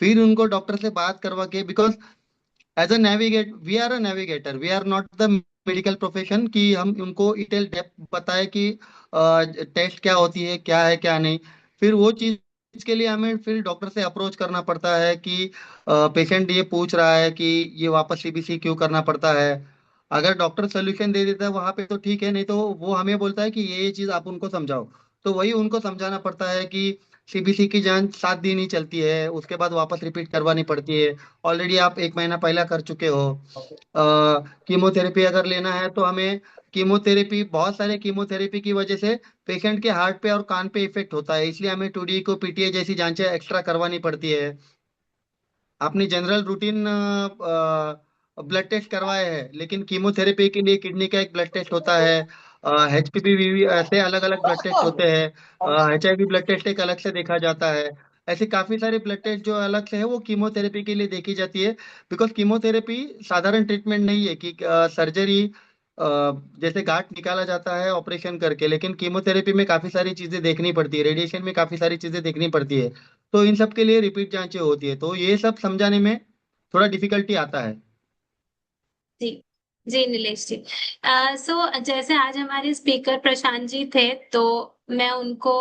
फिर उनको डॉक्टर से बात करवा के, because as a navigate we are a navigator, we are not the medical profession कि हम उनको डिटेल डेप्थ बताए कि टेस्ट क्या होती है, क्या है क्या नहीं। फिर वो चीज के लिए हमें फिर डॉक्टर से अप्रोच करना पड़ता है कि पेशेंट ये पूछ रहा है कि ये वापस सीबीसी क्यों करना पड़ता है। अगर डॉक्टर सोल्यूशन दे देता है वहां पे तो ठीक है, नहीं तो वो हमें बोलता है कि ये चीज आप उनको समझाओ। तो वही उनको समझाना पड़ता है कि सीबीसी की जांच 7 दिन ही चलती है, उसके बाद वापस रिपीट करवानी पड़ती है। ऑलरेडी आप 1 महीना पहला कर चुके हो। कीमोथेरेपी अगर लेना है तो हमें कीमोथेरेपी, बहुत सारे कीमोथेरेपी की वजह से पेशेंट के हार्ट पे और कान पे इफेक्ट होता है, इसलिए हमें 2D को पीटीए जैसी जांचें एक्स्ट्रा करवानी पड़ती है। अपनी जनरल रूटीन ब्लड टेस्ट करवाए हैं, लेकिन कीमोथेरेपी के लिए किडनी का एक ब्लड टेस्ट होता है, एचपीपी ऐसे अलग अलग ब्लड टेस्ट होते हैं, एचआईवी ब्लड टेस्ट एक अलग से देखा जाता है। ऐसे काफी सारे ब्लड टेस्ट जो अलग से है वो कीमोथेरेपी के लिए देखी जाती है। बिकॉज कीमोथेरेपी साधारण ट्रीटमेंट नहीं है कि सर्जरी जैसे गांठ निकाला जाता है ऑपरेशन करके, लेकिन कीमोथेरेपी में काफी सारी चीजें देखनी पड़ती है, रेडिएशन में काफी सारी चीजें देखनी पड़ती है। तो इन सब के लिए रिपीट जांचें होती है, तो ये सब समझाने में थोड़ा डिफिकल्टी आता है। जी जी नीलेश जी। सो जैसे आज हमारे स्पीकर प्रशांत जी थे, तो मैं उनको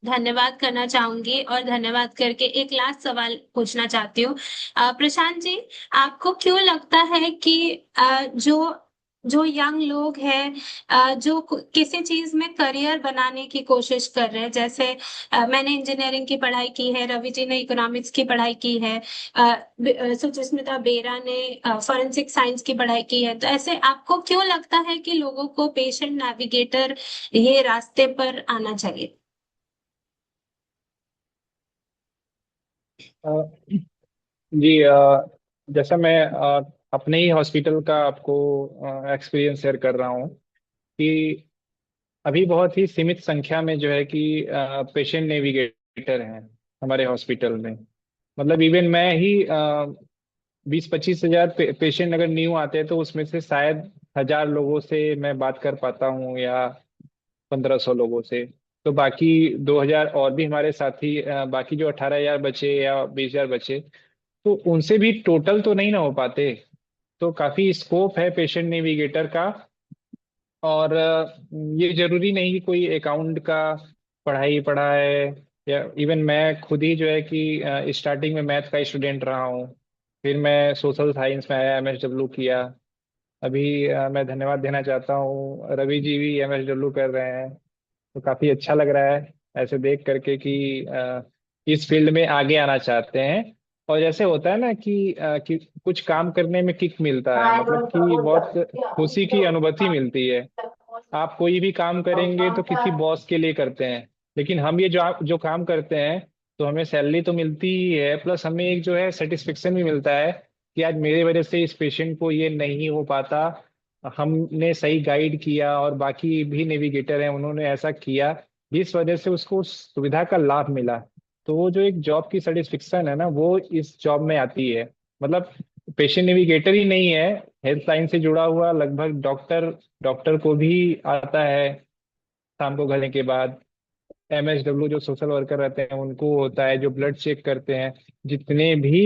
धन्यवाद करना चाहूंगी और धन्यवाद करके एक लास्ट सवाल पूछना चाहती हूँ। प्रशांत जी, आपको क्यों लगता है कि जो जो यंग लोग हैं, जो किसी चीज में करियर बनाने की कोशिश कर रहे हैं, जैसे मैंने इंजीनियरिंग की पढ़ाई की है, रवि जी ने इकोनॉमिक्स की पढ़ाई की है, सुचिस्मिता बेरा ने फॉरेंसिक साइंस की पढ़ाई की है, तो ऐसे आपको क्यों लगता है कि लोगों को पेशेंट नेविगेटर ये रास्ते पर आना चाहिए? अ, जी, जैसा मैं अपने ही हॉस्पिटल का आपको एक्सपीरियंस शेयर कर रहा हूँ कि अभी बहुत ही सीमित संख्या में जो है कि पेशेंट नेविगेटर हैं हमारे हॉस्पिटल में। मतलब इवन मैं ही 20-25 हजार पेशेंट अगर न्यू आते हैं तो उसमें से शायद 1,000 लोगों से मैं बात कर पाता हूँ, या 1,500 लोगों से। तो बाकी 2,000 और भी हमारे साथी, बाकी जो 18,000 बचे या 20,000 बचे, तो उनसे भी टोटल तो नहीं ना हो पाते। तो काफी स्कोप है पेशेंट नेविगेटर का। और ये जरूरी नहीं कि कोई अकाउंट का पढ़ाई पढ़ा है, या इवन मैं खुद ही जो है कि स्टार्टिंग में मैथ का स्टूडेंट रहा हूँ, फिर मैं सोशल साइंस में आया, एमएसडब्ल्यू किया। अभी मैं धन्यवाद देना चाहता हूँ, रवि जी भी एमएसडब्ल्यू कर रहे हैं। तो काफी अच्छा लग रहा है ऐसे देख करके कि इस फील्ड में आगे आना चाहते हैं। और जैसे होता है ना कि कुछ काम करने में किक मिलता है, मतलब कि बहुत खुशी की अनुभूति मिलती है। आप कोई भी काम करेंगे तो किसी बॉस के लिए करते हैं, लेकिन हम ये जो काम करते हैं, तो हमें सैलरी तो मिलती ही है, प्लस हमें एक जो है सेटिस्फेक्शन भी मिलता है कि आज मेरे वजह से इस पेशेंट को ये नहीं हो पाता, हमने सही गाइड किया और बाकी भी नेविगेटर हैं उन्होंने ऐसा किया, जिस वजह से उसको उस सुविधा का लाभ मिला। तो वो जो एक जॉब की सेटिस्फेक्शन है ना, वो इस जॉब में आती है। मतलब पेशेंट नेविगेटर ही नहीं है, हेल्थ साइंस से जुड़ा हुआ लगभग डॉक्टर डॉक्टर को भी आता है शाम को घने के बाद। एमएसडब्ल्यू जो सोशल वर्कर रहते हैं उनको होता है, जो ब्लड चेक करते हैं। जितने भी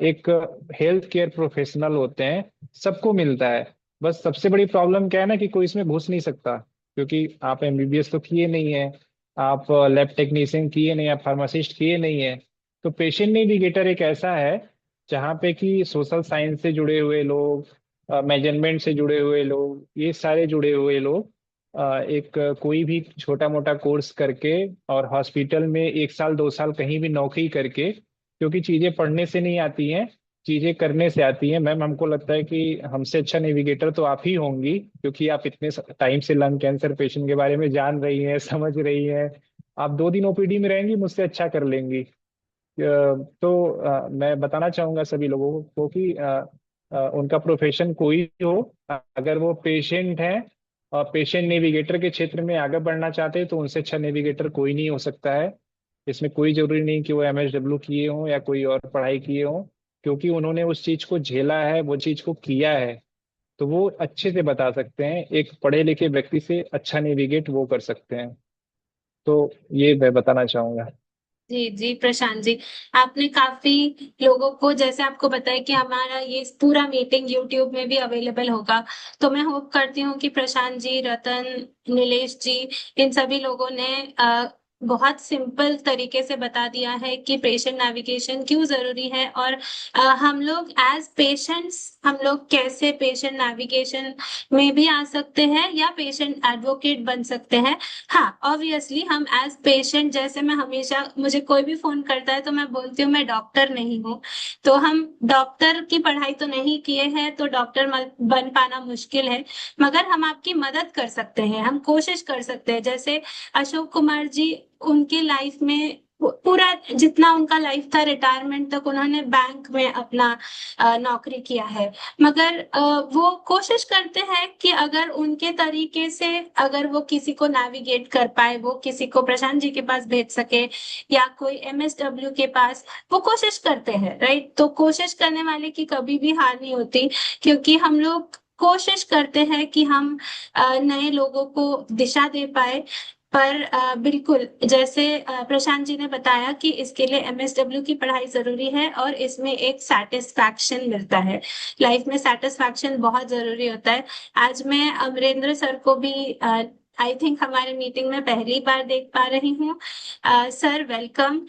एक हेल्थ केयर प्रोफेशनल होते हैं, सबको मिलता है। बस सबसे बड़ी प्रॉब्लम क्या है ना कि कोई इसमें घुस नहीं सकता, क्योंकि आप एमबीबीएस तो किए नहीं है, आप लैब टेक्नीशियन किए नहीं, आप फार्मासिस्ट किए नहीं है। तो पेशेंट नेविगेटर एक ऐसा है जहाँ पे कि सोशल साइंस से जुड़े हुए लोग, मेजरमेंट से जुड़े हुए लोग, ये सारे जुड़े हुए लोग एक कोई भी छोटा मोटा कोर्स करके और हॉस्पिटल में 1 साल 2 साल कहीं भी नौकरी करके, क्योंकि चीजें पढ़ने से नहीं आती हैं, चीजें करने से आती हैं। मैम, हमको लगता है कि हमसे अच्छा नेविगेटर तो आप ही होंगी, क्योंकि आप इतने टाइम से लंग कैंसर पेशेंट के बारे में जान रही हैं, समझ रही हैं। आप 2 दिन ओपीडी में रहेंगी, मुझसे अच्छा कर लेंगी। तो मैं बताना चाहूंगा सभी लोगों को कि उनका प्रोफेशन कोई भी हो, अगर वो पेशेंट है और पेशेंट नेविगेटर के क्षेत्र में आगे बढ़ना चाहते हैं, तो उनसे अच्छा नेविगेटर कोई नहीं हो सकता है। इसमें कोई जरूरी नहीं कि वो एमएसडब्ल्यू किए हों या कोई और पढ़ाई किए हों, क्योंकि उन्होंने उस चीज को झेला है, वो चीज को किया है, तो वो अच्छे से बता सकते हैं। एक पढ़े लिखे व्यक्ति से अच्छा नेविगेट वो कर सकते हैं। तो ये मैं बताना चाहूंगा। जी जी प्रशांत जी, आपने काफी लोगों को, जैसे आपको बताया कि हमारा ये पूरा मीटिंग यूट्यूब में भी अवेलेबल होगा, तो मैं होप करती हूँ कि प्रशांत जी, रतन, नीलेश जी, इन सभी लोगों ने बहुत सिंपल तरीके से बता दिया है कि पेशेंट नेविगेशन क्यों जरूरी है, और हम लोग एज पेशेंट्स हम लोग कैसे पेशेंट नेविगेशन में भी आ सकते हैं या पेशेंट एडवोकेट बन सकते हैं। हाँ, ऑब्वियसली हम एज पेशेंट, जैसे मैं हमेशा, मुझे कोई भी फोन करता है तो मैं बोलती हूँ मैं डॉक्टर नहीं हूँ, तो हम डॉक्टर की पढ़ाई तो नहीं किए हैं, तो डॉक्टर बन पाना मुश्किल है, मगर हम आपकी मदद कर सकते हैं, हम कोशिश कर सकते हैं। जैसे अशोक कुमार जी, उनकी लाइफ में पूरा जितना उनका लाइफ था रिटायरमेंट तक, उन्होंने बैंक में अपना नौकरी किया है, मगर वो कोशिश करते हैं कि अगर उनके तरीके से अगर वो किसी को नेविगेट कर पाए, वो किसी को प्रशांत जी के पास भेज सके या कोई एमएसडब्ल्यू के पास, वो कोशिश करते हैं, राइट। तो कोशिश करने वाले की कभी भी हार नहीं होती, क्योंकि हम लोग कोशिश करते हैं कि हम नए लोगों को दिशा दे पाए। पर बिल्कुल जैसे प्रशांत जी ने बताया कि इसके लिए एमएसडब्ल्यू की पढ़ाई जरूरी है, और इसमें एक सेटिस्फैक्शन मिलता है, लाइफ में सेटिस्फैक्शन बहुत जरूरी होता है। आज मैं अमरेंद्र सर को भी आई थिंक हमारे मीटिंग में पहली बार देख पा रही हूँ। Sir welcome.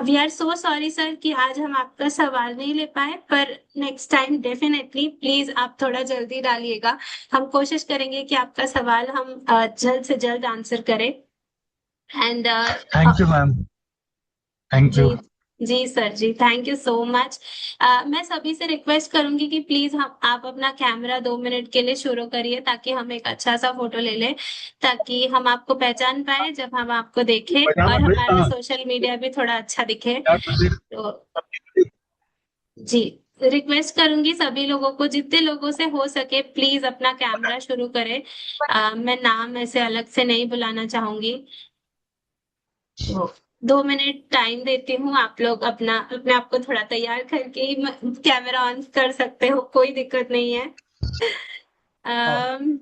We are so sorry sir कि आज हम आपका सवाल नहीं ले पाए, पर नेक्स्ट टाइम डेफिनेटली प्लीज आप थोड़ा जल्दी डालिएगा, हम कोशिश करेंगे कि आपका सवाल हम जल्द से जल्द आंसर करें। And thank you ma'am, thank you. जी जी सर जी, थैंक यू सो मच। मैं सभी से रिक्वेस्ट करूंगी कि प्लीज हम आप अपना कैमरा 2 मिनट के लिए शुरू करिए, ताकि हम एक अच्छा सा फोटो ले लें, ताकि हम आपको पहचान पाए जब हम आपको देखें, और हमारा सोशल मीडिया भी थोड़ा अच्छा दिखे। तो जी, रिक्वेस्ट करूंगी सभी लोगों को, जितने लोगों से हो सके प्लीज अपना कैमरा शुरू करें। मैं नाम ऐसे अलग से नहीं बुलाना चाहूंगी। तो 2 मिनट टाइम देती हूँ, आप लोग अपना अपने आप को थोड़ा तैयार करके ही कैमरा ऑन कर सकते हो, कोई दिक्कत नहीं है। अम,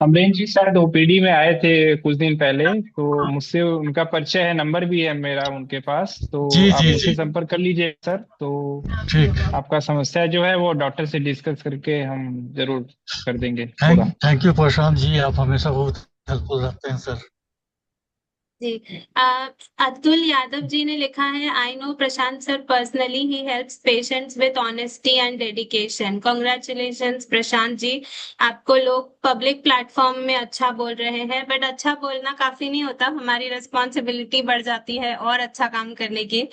अमरेंद्र जी शायद ओपीडी में आए थे कुछ दिन पहले, तो मुझसे उनका परिचय है, नंबर भी है मेरा उनके पास, तो जी आप जी मुझसे जी, संपर्क कर लीजिए सर। तो ठीक। आपका समस्या जो है वो डॉक्टर से डिस्कस करके हम जरूर कर देंगे थैंक पूरा। थैंक यू प्रशांत जी, आप हमेशा बहुत हेल्पफुल रहते हैं सर। जी, अतुल यादव जी ने लिखा है, I know Prashant sir personally, he helps patients with honesty and dedication. Congratulations Prashant ji, आपको लोग पब्लिक प्लेटफॉर्म में अच्छा बोल रहे हैं, बट अच्छा बोलना काफी नहीं होता, हमारी रिस्पॉन्सिबिलिटी बढ़ जाती है और अच्छा काम करने की।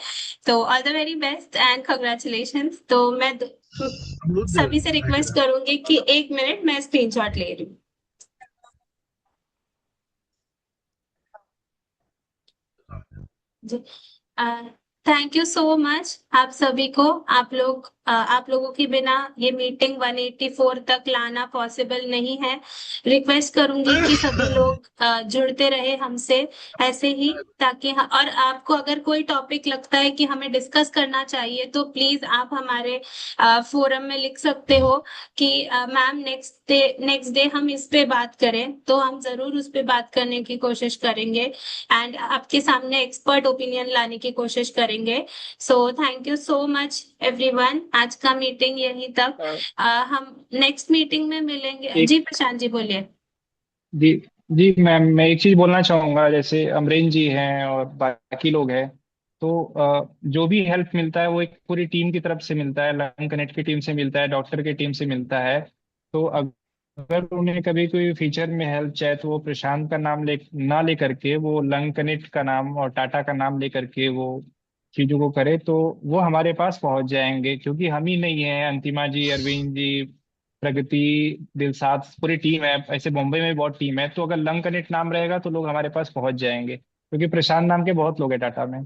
तो all the very best and congratulations. तो मैं सभी से रिक्वेस्ट करूंगी कि 1 मिनट मैं स्क्रीनशॉट ले रही हूँ। जी, थैंक यू सो मच आप सभी को। आप लोगों के बिना ये मीटिंग 184 तक लाना पॉसिबल नहीं है। रिक्वेस्ट करूंगी कि सभी लोग जुड़ते रहे हमसे ऐसे ही, ताकि और आपको अगर कोई टॉपिक लगता है कि हमें डिस्कस करना चाहिए, तो प्लीज आप हमारे फोरम में लिख सकते हो कि मैम नेक्स्ट डे हम इस पे बात करें, तो हम जरूर उस पे बात करने की कोशिश करेंगे एंड आपके सामने एक्सपर्ट ओपिनियन लाने की कोशिश करेंगे। So thank you so much everyone, आज का मीटिंग यहीं तक। हम नेक्स्ट मीटिंग में मिलेंगे। एक जी प्रशांत जी बोलिए। जी जी मैम, मैं एक चीज बोलना चाहूंगा, जैसे अमरेंद्र जी हैं और बाकी लोग हैं, तो जो भी हेल्प मिलता है वो एक पूरी टीम की तरफ से मिलता है, लंग कनेक्ट की टीम से मिलता है, डॉक्टर की टीम से मिलता है। तो अगर उन्हें कभी कोई फीचर में हेल्प चाहिए, तो वो प्रशांत का नाम ना ले करके, वो लंग कनेक्ट का नाम और टाटा का नाम ले करके वो चीजों को करे, तो वो हमारे पास पहुंच जाएंगे, क्योंकि हम ही नहीं है, अंतिमा जी, अरविंद जी, प्रगति, दिलसाद, पूरी टीम है, ऐसे बॉम्बे में भी बहुत टीम है। तो अगर लंग कनेक्ट नाम रहेगा तो लोग हमारे पास पहुंच जाएंगे, क्योंकि प्रशांत नाम के बहुत लोग हैं टाटा में।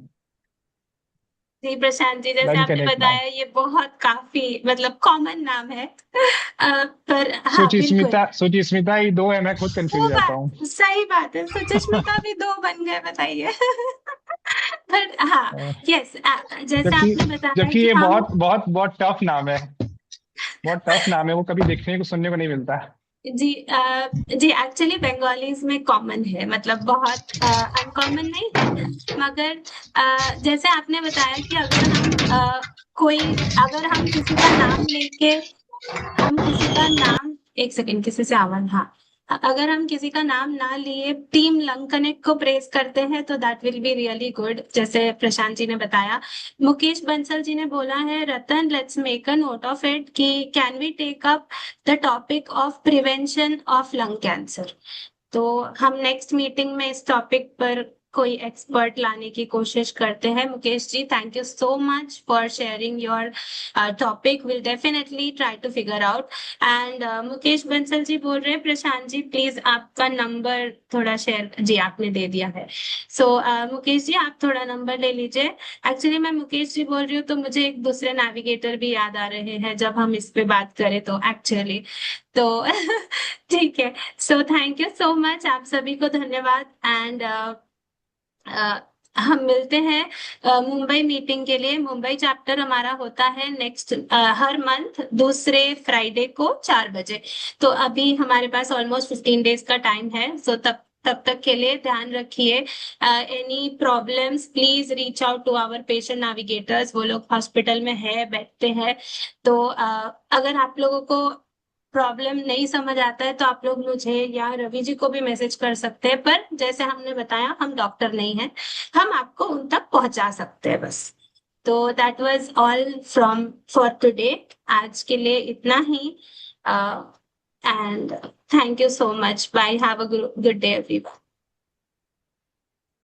जी प्रशांत जी, जैसे लंग आपने कनेक्ट नाम। बताया ये बहुत काफी मतलब कॉमन नाम है। पर हाँ बिल्कुल, सुचिस्मिता ही दो है, मैं खुद कंफ्यूज वो हो जाता हूँ। बात सही बात है, सुचिस्मिता भी 2 बन गए, बताइए। पर हाँ, यस, जैसे जबकि आपने बताया जबकि कि ये हम बहुत बहुत बहुत टफ नाम है, बहुत टफ नाम है, वो कभी देखने को सुनने को नहीं मिलता। जी एक्चुअली बंगालीज में कॉमन है, मतलब बहुत अनकॉमन नहीं है, मगर जैसे आपने बताया कि अगर हम किसी का नाम लेके, हम किसी का नाम, एक सेकंड, किसी से आवाज, हाँ, अगर हम किसी का नाम ना लिए टीम लंग कनेक्ट को प्रेस करते हैं तो that will be really good, जैसे प्रशांत जी ने बताया। मुकेश बंसल जी ने बोला है, Ratan let's make a note of it कि can we take up the topic of prevention of lung cancer. तो हम नेक्स्ट मीटिंग में इस टॉपिक पर कोई एक्सपर्ट लाने की कोशिश करते हैं। Mukesh ji, thank you so much for sharing your topic, will definitely try to figure out. And Mukesh Bansal ji बोल रहे हैं, प्रशांत जी प्लीज आपका नंबर थोड़ा शेयर, जी आपने दे दिया है। सो मुकेश जी आप थोड़ा नंबर ले लीजिए। एक्चुअली मैं मुकेश जी बोल रही हूँ तो मुझे एक दूसरे नेविगेटर भी याद आ रहे हैं जब हम इस पे बात करें तो एक्चुअली, तो ठीक है। So thank you so much, आप सभी को धन्यवाद। एंड हम मिलते हैं मुंबई मीटिंग के लिए। मुंबई चैप्टर हमारा होता है नेक्स्ट हर मंथ दूसरे फ्राइडे को 4 बजे। तो अभी हमारे पास ऑलमोस्ट 15 डेज का टाइम है। सो तब तक के लिए ध्यान रखिए। Any problems please reach out to our patient navigators, वो लोग हॉस्पिटल में है, बैठते हैं। तो अगर आप लोगों को प्रॉब्लम नहीं समझ आता है तो आप लोग मुझे या रवि जी को भी मैसेज कर सकते हैं, पर जैसे हमने बताया हम डॉक्टर नहीं हैं, हम आपको उन तक पहुंचा सकते हैं बस। तो that was all from for today, आज के लिए इतना ही। And thank you so much, bye, have a good day everyone.